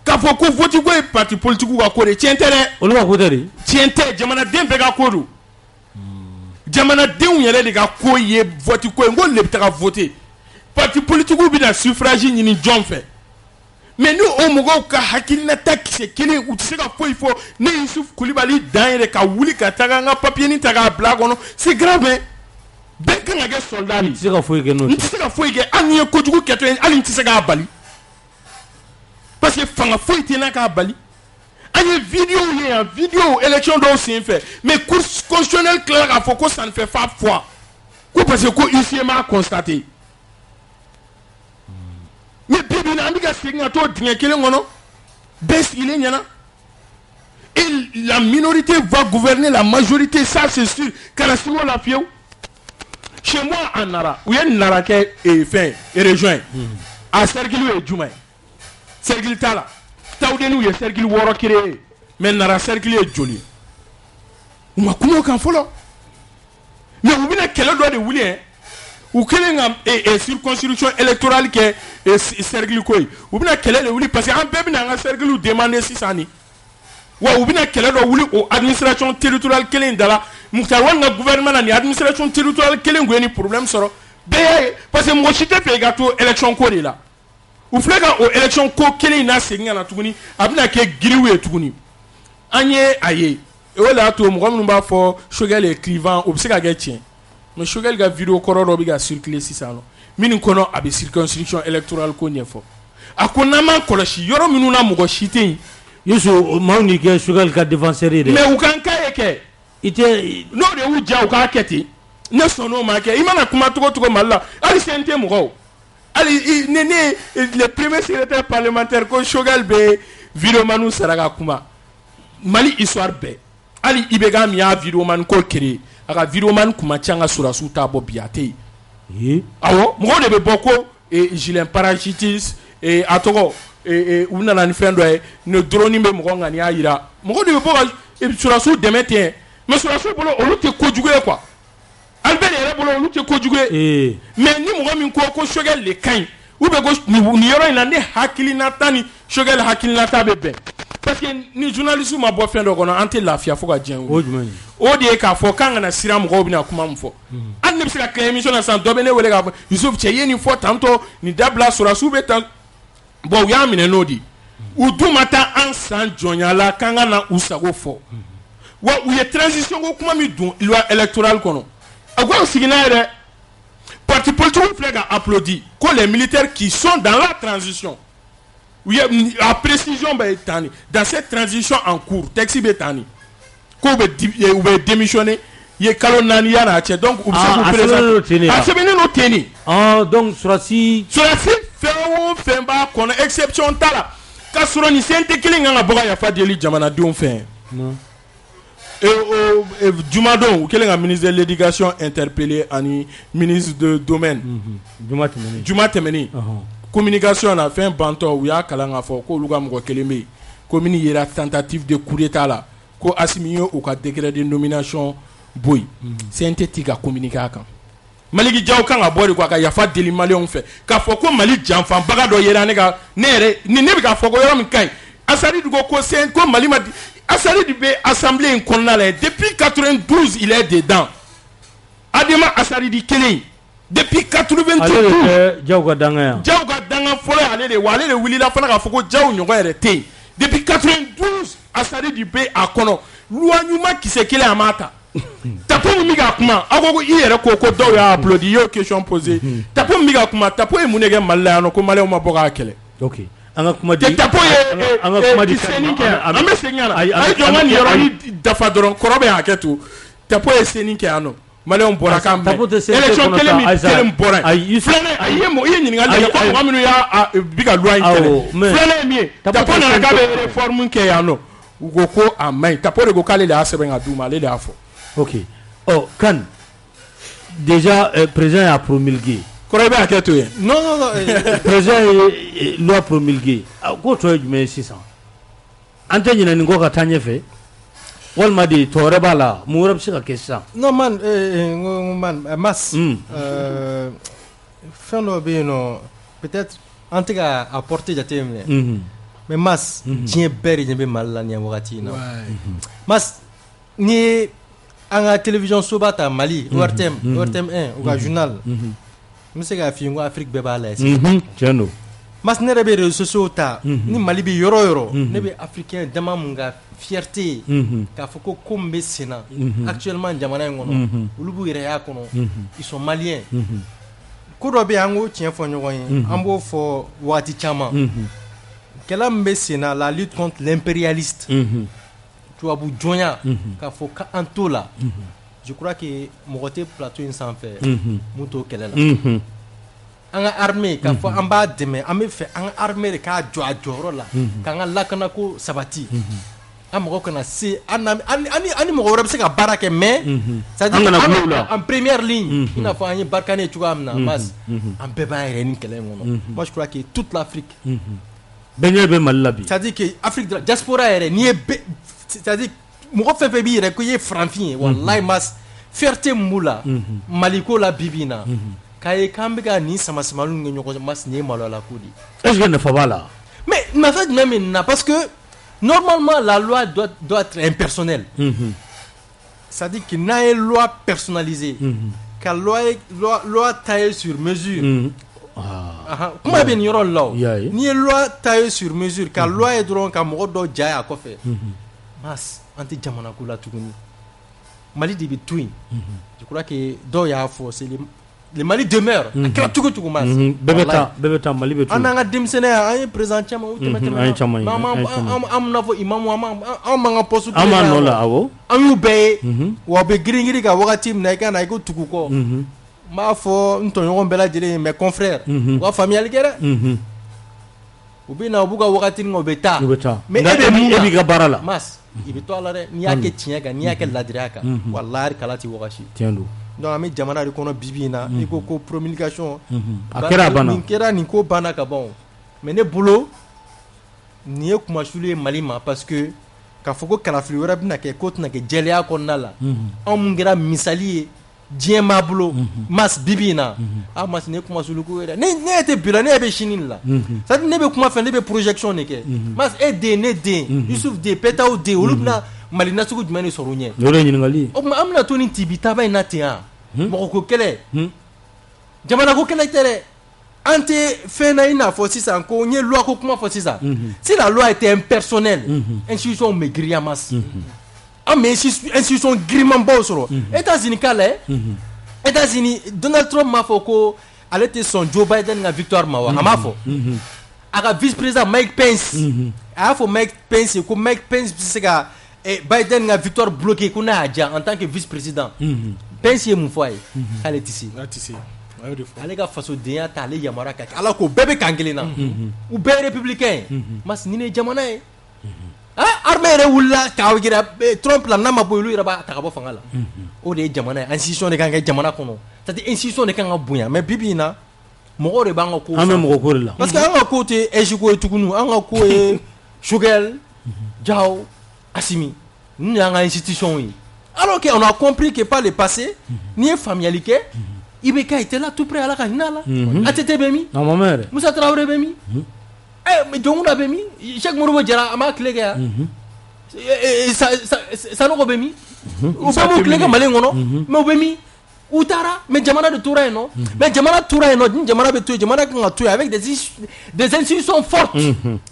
k'a fɔ ko vote ko ye parti politique ka ko de tiɲɛ tɛ dɛ olu ka ko tɛ de tiɲɛ tɛ jamanaden bɛɛ ka ko don jamanadenw yɛrɛ de ka ko ye vote ko ye n ko le bɛ taga voter parti politique bɛ na suffrage ɲini jɔn fɛ mais nous au mɔgɔw ka hakilina ta kisɛ kelen u tɛ se ka foyi fɔ ne Yusuf Kulibali dan yɛrɛ ka wuli ka taga an ka papier ni ta k'a bila kɔnɔ c'est grave hein bɛɛ kan ka kɛ soldat ni. n tɛ se ka foyi kɛ n'o tɛ. n tɛ se ka foyi kɛ hali ni ye kojugu kɛtɔ ye hali n tɛ se k'a bali parce que fanga foyi tɛ n'a k'a bali. An ye vidéo ye yan vidéo élection dɔw sen fɛ mais cour constitutionnelle tilala k'a fɔ ko ça ne fait pas foi ko parce que ko huissier m'a constaté. Mais bi bi in na an bɛ ka segin ka t'o dingɛ kelen kɔnɔ bɛɛ sigilen ɲɛna et la minorité va gouverner la majorité ça c'est sûr kana sigi o la fiyewu. Chez moi à Nara u ye Nara kɛ fɛn région ye a cercle ye jumɛn ye cercle t'a la Tawudeni ye cercle 6 créé mais Nara cercle ye joli u ma kuma o kan fɔlɔ mais u bɛna kɛlɛ dɔ de wuli hein u kɛlen ka circonscription électorale kɛ cercle ko ye u bɛna kɛlɛ de wuli parce que an bɛɛ bɛna an ka cercle demander sisan ni wa u bɛna kɛlɛ dɔ wuli o administration territoriale kelen da la Muktar Wade ka gouvernement na ni administration territoriale kelen ko ye ni problème sɔrɔ bɛɛ y'a ye parce que mɔgɔ si tɛ fɛ i ka to élection ko de la u filɛ ka o élection ko kelen in na segin ka na tuguni a bɛna kɛ giriw ye tuguni an ye a ye o de y'a to mɔgɔ minnu b'a fɔ Choguel est clivant o bɛ se ka kɛ tiɲɛ mais Choguel ka vidéo kɔrɔ dɔ bɛ ka circuler sisan nɔ minnu kɔnɔ a bɛ circonscription électorale ko ɲɛfɔ a ko n'an m'an kɔlɔsi yɔrɔ minnu na mɔgɔ si tɛ yen. Yesu maaw ni kɛ Choguel ka défenseur ye dɛ. mais u kan k'a ye kɛ. I tɛ n'o de y'u diya u k'a kɛ ten ne sɔnn'o ma kɛ i mana kuma cogo cogo Mali la hali CNT mɔgɔw hali ne le premier secrétaire parlementaire ko Choguel bɛ vidéoman sara ka kuma Mali histoire bɛɛ hali IBK min y'a vidéoman ko créé a ka vidéoman kuma ca an ka sɔrɔsiw t'a bɔ bi a tɛ yen. Awɔ mɔgɔw de bɛ bɔ ko gilet parachutistes a tɔgɔ u nana ni fɛn dɔ ye ne drone bɛ mɔgɔ ŋani y'a jira mɔgɔw de bɛ bɔ ka sɔrɔsiw dɛmɛ ten mais sɔrɔsiw bolo olu tɛ kojugu ye quoi Albert yɛrɛ bolo olu tɛ kojugu ye mais ni mɔgɔ min ko Choguel le ka ɲi ou bien ko nin yɔrɔ in na ne hakilinata ni Choguel hakilinata bɛ bɛn parce que ni journaliste ma bɔ fɛn dɔ kɔnɔ an tɛ lafiya fo ka diɲɛ wuli o de ye k'a fɔ k'an kana siran mɔgɔw bɛna kuma min fɔ hali ne bɛ se ka kɛ émission na sisan dɔ bɛ ne wele k'a fɔ Yusuf cɛ i ye nin fɔ tantɔ nin dabila sɔrɔsiw bɛ tan bon u y'a minɛ n'o de u dun ma taa an san jɔnya la k'an ka na u sago fɔ wa u ye transition ko kuma min don loi électorale kɔnɔ a ko sigi n'a ye dɛ parti politique filɛ ka applaudi ko les militaires qui sont dans la transition u ye a précision bɛ tan ni dans cette transition en cours texte bɛ tan ni ko u bɛ démissionner ye kalo 4 y'a cɛ donc u bɛ se k'u présenter a sɛbɛnnen n'o ten ni donc surasi fɛn o fɛn b'a kɔnɔ exception t'a la ka sɔrɔ nin CNT kelen kan ka bɔ ka yafa deli jamanadenw fɛ Jumadon u kɛlen ka ministre de l'éducation interpellé ani ministre de domaine Juma tɛmɛnen communication na fɛn bantɔ u y'a kalan k'a fɔ k'olu ka mɔgɔ kelen bɛ yen ko min yera tentative de coup d'état la ko Assimi ye u ka décret de nomination bɔ yen CNT tɛ ka communiquer a kan Maliki Diaw kan ka bɔ de ko a ka yafa deli maliyɛnw fɛ k'a fɔ ko Mali janfanbaga dɔ yera ne yɛrɛ ni ne bɛ k'a fɔ ko yɔrɔ min ka ɲi Assadi ko Mali ma Assadi bɛ assemblée in kɔnɔna la depuis 92 il est dedans Adama Assadi kelen depuis 92 Diaw ka danga fɔlɔ ale de wa ale de wulila fana k'a fɔ ko Diaw ɲɔgɔn yɛrɛ tɛ yen depuis 92 Assadi bɛ a kɔnɔ loi ɲuman kisɛ kelen a m'a ta Tapo min bɛ ka kuma aw ko i yɛrɛ ko dɔw y'a applaudi i y'o question posé Tapo min bɛ ka kuma Tapo ye mun de kɛ Mali la yan nɔ ko maliyɛnw ma bɔ k'a kɛlɛ. Ok an ka kuma di Tapo ye senni kɛ an bɛ segin a ye jɔ n ka nin yɔrɔ ni dafa dɔrɔn kɔrɔ bɛ hakɛ to Tapo ye senni kɛ yan nɔ maliyɛnw bɔra k'an bɛn élection kelen min kelen bɔra yen filanan i ye ɲininkali kɛ ko mɔgɔ minnu y'a bi ka loi in kɛlɛ filanan ye min ye Tapo nana k'a bɛ réforme kɛ yan nɔ u ko ko a maɲi Tapo de ko k'ale de y'a sɛbɛn ka d'u ma ale de y'a fɔ. Ok Kane déjà président y'a promulgué kɔrɔ i bɛ hakɛ to yen non président ye loi promulgué ko tɔ ye jumɛn ye sisan an tɛ ɲinɛ nin kɔ ka taa ɲɛfɛ walima de tɔ wɛrɛ b'a la mun wɛrɛ bɛ se ka kɛ sisan non man Mas fɛn dɔ bɛ yen nɔ peut-être an tɛ ka apporter jate minɛ mais Mas diɲɛ bɛɛ de ɲɛ bɛ Mali la nin wagati in na Mas ni an ka télévision soba ta Mali ORTM 1 u ka journal n bɛ se k'a f'i ye n ko Afrique bɛɛ b'a layɛ sisan tiɲɛ don mas ne yɛrɛ bɛ réseaux sociaux ta ni Mali bɛ yɔrɔ yɔrɔ ne bɛ africain dama mun ka fierté k'a fɔ ko min bɛ sen na actuellement jamana in kɔnɔ olu b'u yɛrɛ y'a kɔnɔ ils sont maliens ko dɔ bɛ yen an k'o tiɲɛ fɔ ɲɔgɔn ye an b'o fɔ waati caman kɛlɛ min bɛ sen na la lutte contre l'impérialiste tubabu jɔnya k'a fɔ k'an t'o la je crois que mɔgɔ tɛ plateau in sanfɛ mun t'o kɛlɛ la an ka armée k'a fɔ an b'a dɛmɛ an bɛ fɛ an ka armée de k'a jɔ a jɔyɔrɔ la k'an ka lakanako sabati an mɔgɔ kana se an ni mɔgɔ wɛrɛ bɛ se ka baara kɛ mais c'est-à-dire en première ligne i n'a fɔ an ye Barkhane cogoya min na mas an bɛɛ b'an yɛrɛ ni kɛlɛ in kɔnɔ moi je crois que toute l'Afrique bɛɛ ɲɛ bɛ Mali la bi c'est-à-dire que Afrique de la diaspora yɛrɛ n'i ye c'est-à-dire mɔgɔ fɛn fɛn b'i yɛrɛ ko i ye farafin ye wallahi mas fierté min b'u la Mali ko la bi bi in na k'a ye k'an bɛ ka nin sama-samaliw kɛ ɲɔgɔn cɛ mas nin ye maloyala ko de est-ce que nafa b'a la mais nafa jumɛn bɛ nin na parce que normalement la loi doit être impersonnelle c'est-à-dire que n'a ye loi personnalisée ka loi taillée sur mesure kuma bɛ nin yɔrɔ la o n'i ye loi taillée sur mesure ka loi ye dɔrɔn ka mɔgɔ dɔ ja a kɔfɛ mas an tɛ jamana ko la tuguni Mali de bɛ to yen je crois que dɔw y'a fɔ c'est le Mali demeure a kɛra cogo cogo mas bɛɛ bɛ taa Mali bɛ to an n'an ka denmisɛnninya an ye président caman tɛmɛ an n'a fɔ imamu an m'an ka poste an b'a nɔ la awɔ an y'u bɛɛ ye wa bɛ girin ka wagati min na i ka na i ko tugu kɔ n b'a fɔ n tɔɲɔgɔn bɛɛ lajɛlen mes confrères u ka faamuyali kɛ dɛ u bɛ na u b'u ka wagati u bɛ taa mais e b'i ka baara la mas i bɛ to a la dɛ n'i y'a kɛ tiɲɛ kan n'i y'a kɛ ladiriya kan walahi kala tɛ wagasi tiɲɛ don donc an bɛ jamana de kɔnɔ bi bi in na i ko promulgation a kɛra a banna nin kɛra nin ko banna ka ban mais ne bolo nin ye kumasulu ye Mali ma parce que k'a fɔ ko kalafili wɛrɛ bɛna kɛ k'o tɛna kɛ jɛlenya kɔnɔna la anw mun kɛra misali ye diɲɛ m'a bolo mas bi bi in na mas ne kumasulu ko ye dɛ ne tɛ bi la ne bɛ sini la c'est à dire ne bɛ kuma fɛ ne bɛ projection de kɛ mas e den ne den Yusuf den Petaw den olu bɛna Mali nasugu jumɛn de sɔrɔ u ɲɛ o de ye ɲininkali o tuma an bɛna to nin tibitaba in na ten wa mɔgɔ ko kɛlɛ jamana ko kɛlɛ tɛ dɛ an tɛ fɛn na i n'a fɔ sisan ko n ye loi ko kuma fɔ sisan si la loi était impersonnelle institution bɛ girinya mas an bɛ institution girimanbaw sɔrɔ États-Unis k'a lajɛ États-Unis Donald Trump m'a fɔ ko ale tɛ sɔn Joe Biden ka victoire ma wa a m'a fɔ a ka vice président Mike Pence a y'a fɔ Mike Pence ko Mike Pence bɛ se ka Biden ka victoire bloqué ko n'a y'a diya en tant que vice président Pence ye mun fɔ a ye k'ale tɛ se ale ka fasodenya ta ale yamaruya ka kɛ ala ko bɛɛ bɛ kan kelen na u bɛɛ ye républicain ye mas nin ye jamana ye armée yɛrɛ wulila k'a jira Trump la n'a ma bɔ olu yɛrɛ b'a ta ka bɔ fanga la o de ye jamana ye institution de kan ka kɛ jamana kɔnɔ c'est-à-dire institution de kan ka bonya mais bi bi in na mɔgɔw de b'an ka ko an bɛ mɔgɔ ko de la parce que an ka ko tɛ Ejiko ye tuguni an ka ko ye Choguel Diaw Assimi ninnu y'an ka institution ye alors qu'on a compris que par le passé n'i ye faamuyali kɛ IBK était là tout près ala ka hinɛ a la ATT bɛ min Musa Traoré bɛ min Jɔnkuna bɛ min Cheikh Modibo Jara a m'a tile kɛ yan Sanogo bɛ min u bɛɛ b'u tile kɛ Mali in kɔnɔ mais u bɛ min u taara mais jamana de tora yen nɔ mais jamana tora yen nɔ ni jamana bɛ to yen jamana kan ka to yen avec des institutions fortes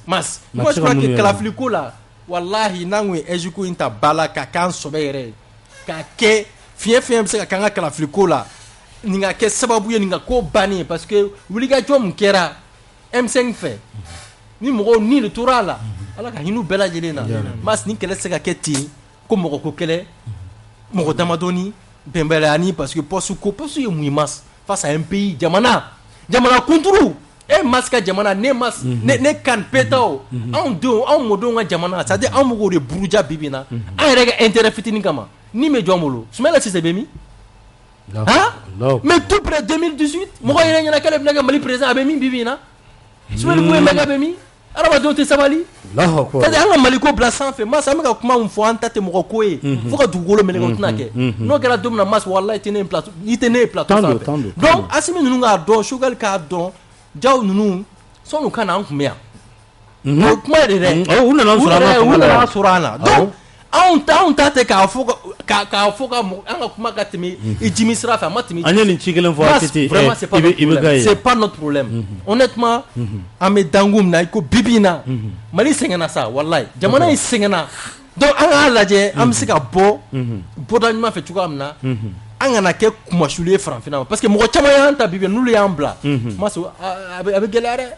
mas moi je crois que kalafili ko la walahi n'an kun ye Ejiko in ta ba la ka k'an sɔbɛ yɛrɛ ye k'a kɛ fiɲɛ fɛn bɛ se ka k'an ka kalafili ko la nin ka kɛ sababu ye nin ka ko banni ye parce que wulikajɔ min kɛra M5 fɛ ni mɔgɔw ni de tora a la ala ka hinɛ u bɛɛ lajɛlen na mas ni kɛlɛ tɛ se ka kɛ ten ko mɔgɔ ko kɛlɛ mɔgɔ damadɔni bɛnbɛlɛyani parce que poste ye mun ye mas face à un pays jamana kunturu e mas ka jamana ne mas ne kan Petaw anw denw anw mɔdenw ka jamana c'est à dire anw mɔgɔw de buruja bi bi in na an yɛrɛ ka intérêt fitinin kama ni bɛ jɔn bolo Soumaïla Cissé bɛ min mais tout près 2018 mɔgɔ yɛrɛ ɲɛna k'ale bɛna kɛ Mali président a bɛ min bi bi in na Soumaïla Bouye bɛ min adamadenw tɛ sabali c'est-à-dire an ka Mali ko bila sanfɛ mas an bɛ ka kuma min fɔ an ta tɛ mɔgɔ ko ye fo ka dugukolo minɛ o tɛna kɛ n'o kɛra don min na mas walahi i tɛ ne ye plateau sanfɛ donc Assimi ninnu k'a dɔn Choguel k'a dɔn Diaw ninnu sɔnni u ka na an kun bɛ yan o kuma de dɛ u nana sɔrɔ an na donc anw ta tɛ k'a fɔ ka an ka kuma ka tɛmɛ Jimi sira fɛ a ma tɛmɛ. An ye nin ci kelen fɔ ATT vraiment c'est pas notre problème honnêtement an bɛ dangu min na i ko bibi in na Mali sɛgɛnna sa wallahi jamana in sɛgɛnna donc an k'a lajɛ an bɛ se ka bɔ bɔda ɲuman fɛ cogoya min na an kana kɛ kumasuli ye farafinna ma parce que mɔgɔ caman y'an ta bibi n'olu y'an bila ma so a bɛ gɛlɛya dɛ.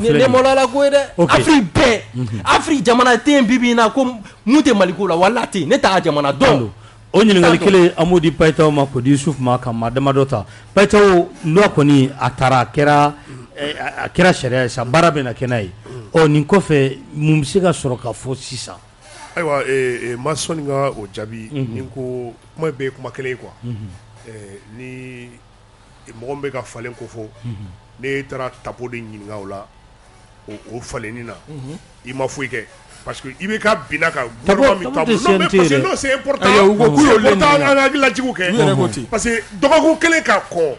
Ne mɔlala ko ye dɛ Afrique bɛɛ Afrique jamana den bibi in na ko mun tɛ Mali ko la wallahi tɛ ne t'a jamana dɔn. O ɲininkali kelen an m'o di Payitaw ma k'o di Yusuf ma ka maa damadɔ ta Payitaw loi kɔni a taara a kɛra sariya ye sa baara bɛ na kɛ n'a ye nin kɔfɛ mun bɛ se ka sɔrɔ ka fɔ sisan. Ayiwa ma sɔnni ka o jaabi ni ko kuma bɛ kuma kelen ye quoi ni mɔgɔ bɛ ka falen ko fɔ ne taara tapo de ɲininka o la o falenni na I ma foyi kɛ parce que I bɛ ka binna ka gouvernement min taabolo non mais parce que non c'est important an ka lajigiw kɛ parce que dɔgɔkun kelen ka kɔn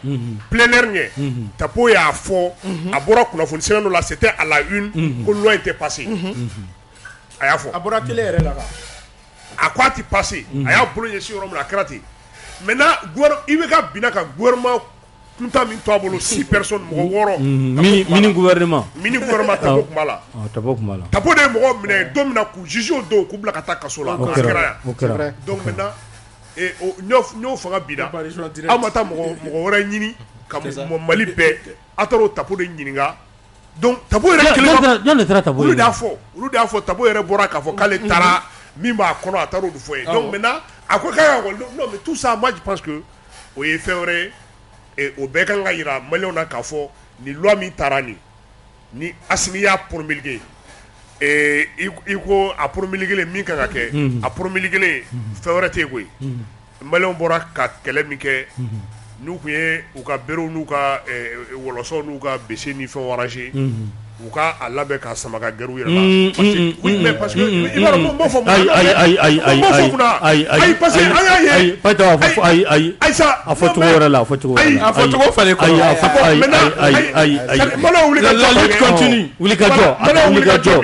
plénière ɲɛ tapo y'a fɔ a bɔra kunnafoni sɛbɛn dɔ la c'était à la une ko loi in tɛ passer a y'a fɔ a bɔra télé yɛrɛ la a ko a tɛ passer a y'a bolo ɲɛsin yɔrɔ min na a kɛra ten maintenant I bɛ ka binna ka gouvernement kunta min to a bolo 6 personnes mɔgɔ 6 mini gouvernement tapo kun b'a la tapo de ye mɔgɔ minɛ don min na k'u juge o don k'u bila ka taa kaso la a kɛra yan donc maintenant n'o fanga binna aw ma taa mɔgɔ wɛrɛ ɲini ka Mali bɛɛ a taara o tapo de ɲininka donc tapo yɛrɛ kelen olu de y'a fɔ tapo yɛrɛ bɔra k'a fɔ k'ale taara min b'a kɔnɔ a taara o de fɔ ye donc maintenant a ko k'a ka non mais tout ça moi je pense que o ye fɛn wɛrɛ o bɛɛ kan ka yira Maliens na k'a fɔ ni loi min taara ni Assimi y'a promulgué i ko a promulgué min kan ka kɛ a promulgué fɛn wɛrɛ tɛ yen koyi Maliens bɔra ka kɛlɛ min kɛ n'u kun ye u ka berew n'u ka wɔlɔsɔw n'u ka bese ni fɛnw arrangé u ka a labɛn ka sama ka gɛrɛ u yɛrɛ la parce que i b'a dɔn n b'o fɔ munna ayi parce que an y'a ye Payitaw a fɔ cogo wɛrɛ la a fɔ cogo falen kɔrɔ Maliens wuli ka jɔ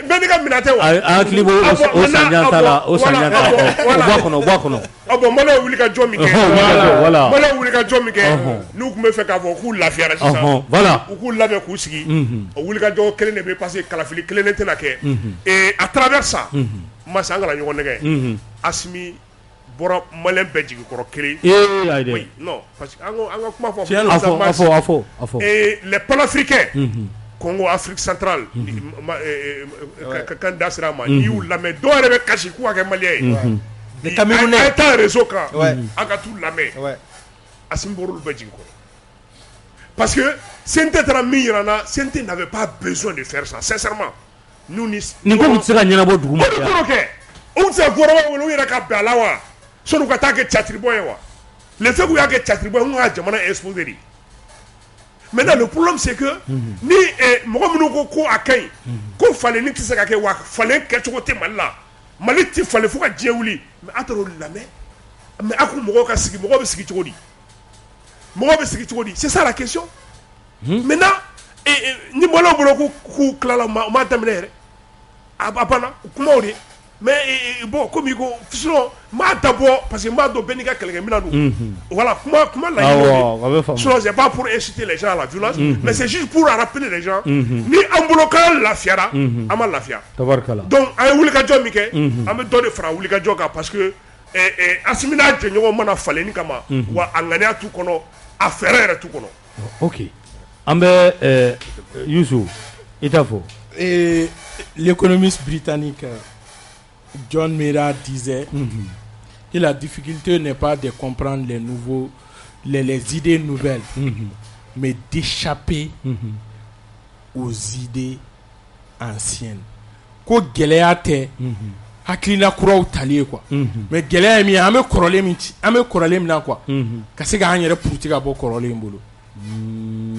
bɛɛ n'i ka minɛ tɛ wa a hakili b'o sanjan ta la o sanjan ta o b'a kɔnɔ bon Maliens wuli ka jɔ min kɛ Maliens wuli ka jɔ min kɛ n'u tun bɛ fɛ k'a fɔ k'u lafiyara sisan u k'u labɛn k'u sigi o wuli ka jɔ kelen de bɛ parce que kalafili kelen de tɛna kɛ à travers ça masa an kana ɲɔgɔn nɛgɛ Assimi bɔra Maliens bɛɛ jigi kɔrɔ kelen non parce que an ka kuma fɔ les panafricains Congo Afrique centrale kan da sira ma n'i y'u lamɛn dɔw yɛrɛ bɛ kasi k'u ka kɛ Malien ye a ye taa réseau kan an ka t'u lamɛn Assimi bɔra olu bɛɛ jigi kɔrɔ parce que CNT taara min yira n na CNT n'avait pas besoin de faire ça sincèrement nin ko tɛ se ka ɲɛnabɔ dugu ma o tɛ se ka gouvernement wele u yɛrɛ ka bɛn a la wa sɔni u ka taa kɛ catiribɔ ye wa le fait k'u y'a kɛ catiribɔ ye n ka jamana exposé de maintenant le problème c'est que ni mɔgɔ minnu ko a kaɲi ko falenni tɛ se ka kɛ wa falen kɛcogo tɛ Mali la Mali tɛ falen fo ka diɲɛ wuli mais a taara o lamɛn mais a ko mɔgɔw ka sigi mɔgɔw bɛ sigi cogo di c'est ça la question maintenant ni Maliens bolo k'u tilala u m'a daminɛ yɛrɛ a banna kumaw de mais bon comme i ko sinon m'a dabɔ parce que m'a dɔn bɛɛ n'i ka kɛlɛkɛminɛn don voilà kuma laɲini sinon c'est pas pour inciter les gens à la violence mais c'est juste pour rappeler les gens ni an bolo k'an lafiyara an ma lafiya donc an ye wulikajɔ min kɛ an bɛ dɔ de fara wulikajɔ kan parce que Assimi n'a jɛɲɔgɔn mana falenni kama wa a ŋaniya t'u kɔnɔ a fɛɛrɛ yɛrɛ t'u kɔnɔ. Ok an bɛ Youssou i t'a fɔ. L'économiste britannique John Mayer disait que la difficulté n'est pas de comprendre les idées nouvelles, mais d'échapper aux idées anciennes. Ko gɛlɛya tɛ hakilina kuraw tali ye quoi mais gɛlɛya ye min ye an bɛ kɔrɔlen min na quoi ka se k'an yɛrɛ puruti ka bɔ kɔrɔlen in bolo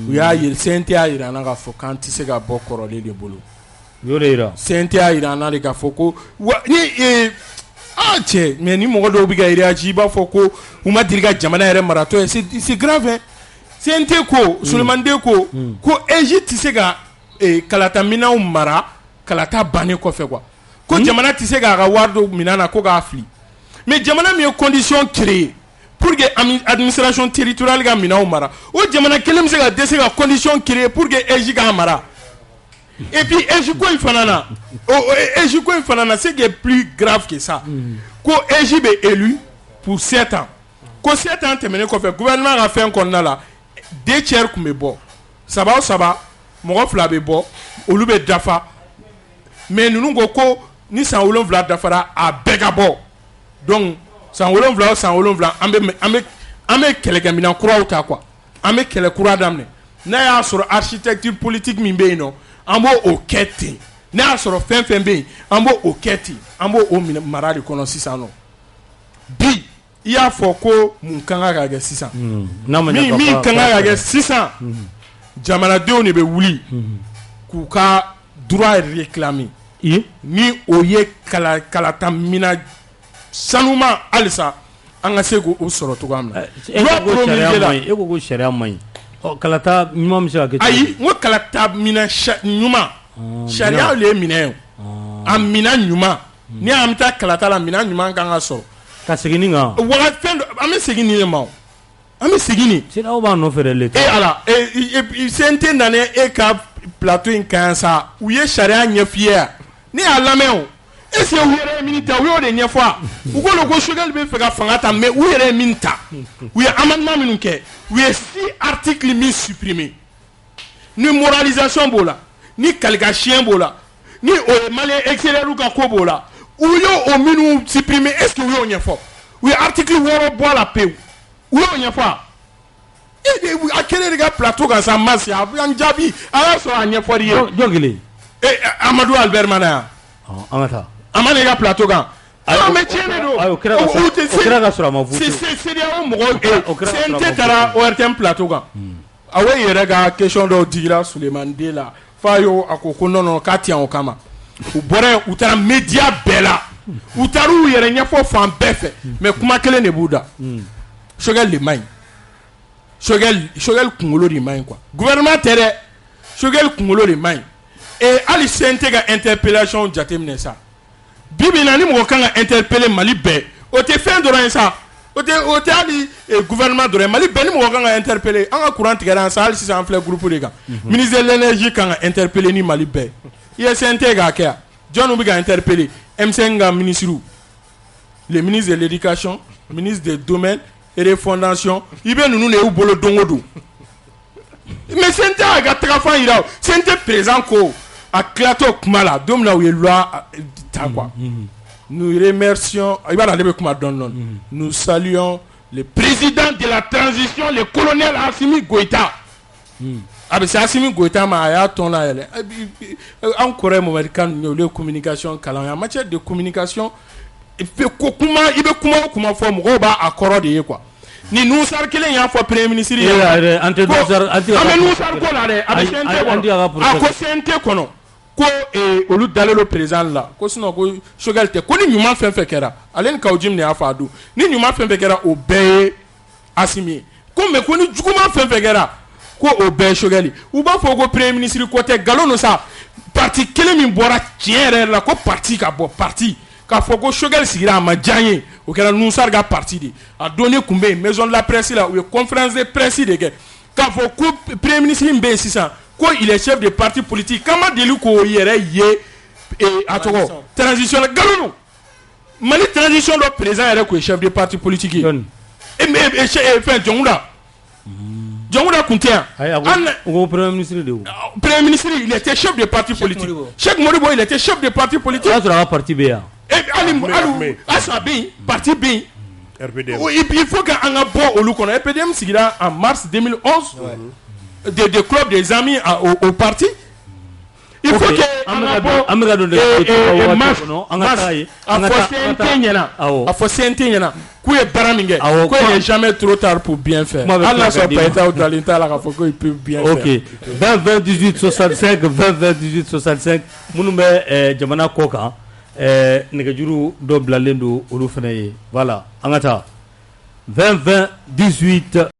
u y'a yira CNT y'a yira an na k'a fɔ k'an tɛ se ka bɔ kɔrɔlen de bolo CNT y'a yira an na de k'a fɔ ko cɛ mais ni mɔgɔ dɔw bɛ ka réagir i b'a fɔ ko u ma deli ka jamana yɛrɛ maratɔ ye c'est grave hein CNT ko Sulemani Den ko Egypte tɛ se ka kalataminɛnw mara kalata bannen kɔfɛ quoi ko jamana tɛ se k'a ka wari dɔ minɛ na ko k'a fili mais jamana min ye condition créer pour que administration territoriale ka minɛnw mara o jamana kelen bɛ se ka dɛsɛ ka condition créer pour que EJ k'a mara et puis EJ ko in fana na EJ ko in fana na c'est qui est plus grave que ça ko EJ bɛ élu pour 7 ans ko 7 ans tɛmɛnen kɔfɛ gouvernement ka fɛn kɔnɔna la 2 tiers tun bɛ bɔ saba o saba mɔgɔ 2 bɛ bɔ olu bɛ dafa mais ninnu ko ni san 7 dafara a bɛɛ ka bɔ donc san 7 o san 7 an bɛ kɛlɛkɛminɛn kuraw ta quoi an bɛ kɛlɛ kura daminɛ n'a y'a sɔrɔ architecture politique min bɛ yen nɔ an b'o kɛ ten n'a y'a sɔrɔ fɛn fɛn bɛ yen an b'o kɛ ten an b'o mara de kɔnɔ sisan nɔ bi i y'a fɔ ko mun kan ka kɛ sisan min kan ka kɛ sisan jamanadenw de bɛ wuli k'u ka droit réclamer ni o ye kalata mina sanuma halisa an ka se k'o sɔrɔ cogoya min na e ko ko sariya man ɲi kalata ɲuman bɛ se ka kɛ ayi n ko kalata mina ɲuman sariya de ye minɛ ye a mina ɲuman ni an bɛ taa kalata la mina ɲuman kan ka sɔrɔ ka segin nin kan fɛn dɔ an bɛ segin nin de ma an bɛ segin nin aw b'a nɔfɛ dɛ le ala CNT nanen e ka plateau in kan sa u ye sariya ɲɛf'i ye yan ne y'a lamɛn o est-ce que u yɛrɛ ye min ta u y'o de ɲɛfɔ a u ko ko Choguel bɛ fɛ ka fanga ta mais u yɛrɛ ye min ta u ye amendement minnu kɛ u ye 6 articles min supprimer ni moralisation b'o la ni kalikasiyɛn b'o la ni o ye malien extérieur ka ko b'o la u y'o minnu supprimer est-ce que u y'o ɲɛfɔ u ye article 6 bɔ a la pewu u y'o ɲɛfɔ a kelen de ka plateau kan sa masi a b'an jaabi a y'a sɔrɔ a ɲɛfɔli ye jɔn kelen Amadou Albert mana yan an ka taa a ma n'i ka plateau kan mais tiɲɛ de don o kɛra ka sɔrɔ a ma voté CEDEAO mɔgɔ CNT taara ORTM plateau kan a wo yɛrɛ ka question dɔw digira Sulemani Den la f'a y'o a ko non k'a ti yan o kama u bɔra yen u taara média bɛɛ la u taara u yɛrɛ ɲɛfɔ fan bɛɛ fɛ mais kuma kelen de b'u da Choguel de man ɲi Choguel kunkolo de man ɲi quoi gouvernement tɛ dɛ Choguel kunkolo de man ɲi et hali CNT ka interpellation jateminɛ sa bibi na ni mɔgɔ kan ka interpeller Mali bɛɛ o tɛ fɛn dɔrɔn ye sa o tɛ hali gouvernement dɔrɔn ye Mali bɛɛ ni mɔgɔ kan ka interpeller an ka courant tigɛra yan sa hali sisan an filɛ groupe de kan ministre de l'énergie kan ka interpeller ni Mali bɛɛ i ye CNT k'a kɛ yan jɔnw bɛ ka interpeller M5 ka ministre le ministre de l'éducation ministre des domaines et des fondations i bɛ ninnu de y'u bolo don o don mais CNT a ka tagafan yira o CNT président ko a tilatɔ kuma la don min na u ye loi ta quoi nous remercions i b'a dɔn ale bɛ kuma dɔɔnin nous saluons le président de la transition le colonel Assimi Goïta a bɛ se Assimi Goïta ma a y'a tɔn la yɛlɛ an kɔrɔ Mamadi Kane olu ye communication kalan en matière de communication i bɛ kuma o kuma fɔ mɔgɔw b'a kɔrɔ de ye quoi ni Nusar kelen y'a fɔ premier ministre ye an bɛ Nusar ko la dɛ a bɛ CNT kɔnɔ a ko CNT kɔnɔ ko olu dalen do président la ko sinon ko Choguel tɛ ko ni ɲuman fɛn fɛn kɛra ale ni Kawujim de y'a fɔ a don ni ɲuman fɛn fɛn kɛra o bɛɛ ye Assimi ye ko mais ko ni juguman fɛn fɛn kɛra ko o bɛɛ ye Choguel ye u b'a fɔ ko premier ministre ko tɛ nkalon don sa parti kelen min bɔra tiɲɛ yɛrɛ la ko parti ka bɔ parti k'a fɔ ko Choguel sigira a ma diya n ye o kɛra Nusar ka parti de a don ne tun bɛ yen maison de la presse la u ye conférence de presse de kɛ k'a fɔ ko premier ministre min bɛ yen sisan ko il est chef de parti politique k'an ma deli k'o yɛrɛ ye a tɔgɔ transition la nkalon don Mali transition dɔ président yɛrɛ k'o ye chef de parti politique ye fɛn Jɔnkuda tun tɛ yan o premier ministre de premier ministre il était chef de parti politique Cheikh Modibo il était chef de parti politique o y'a sɔrɔ a ka parti bɛ yan asa bɛ yen parti bɛ yen il faut que an ka bɔ olu kɔnɔ EPDM sigira en mars 2011 des clubs des amis au parti il faut que an ka bɔ mars a fɔ CNT ɲɛna k'u ye baara min kɛ ko il n'est jamais trop tard pour bien faire hali n'a sɔrɔ Payitaw dalen t'a la k'a fɔ ko il peut bien faire. ok 20 20 18 65 20 20 18 65 minnu bɛ jamana kɔ kan nɛgɛjuru dɔ bilalen don olu fana ye voilà an ka taa 20 20 18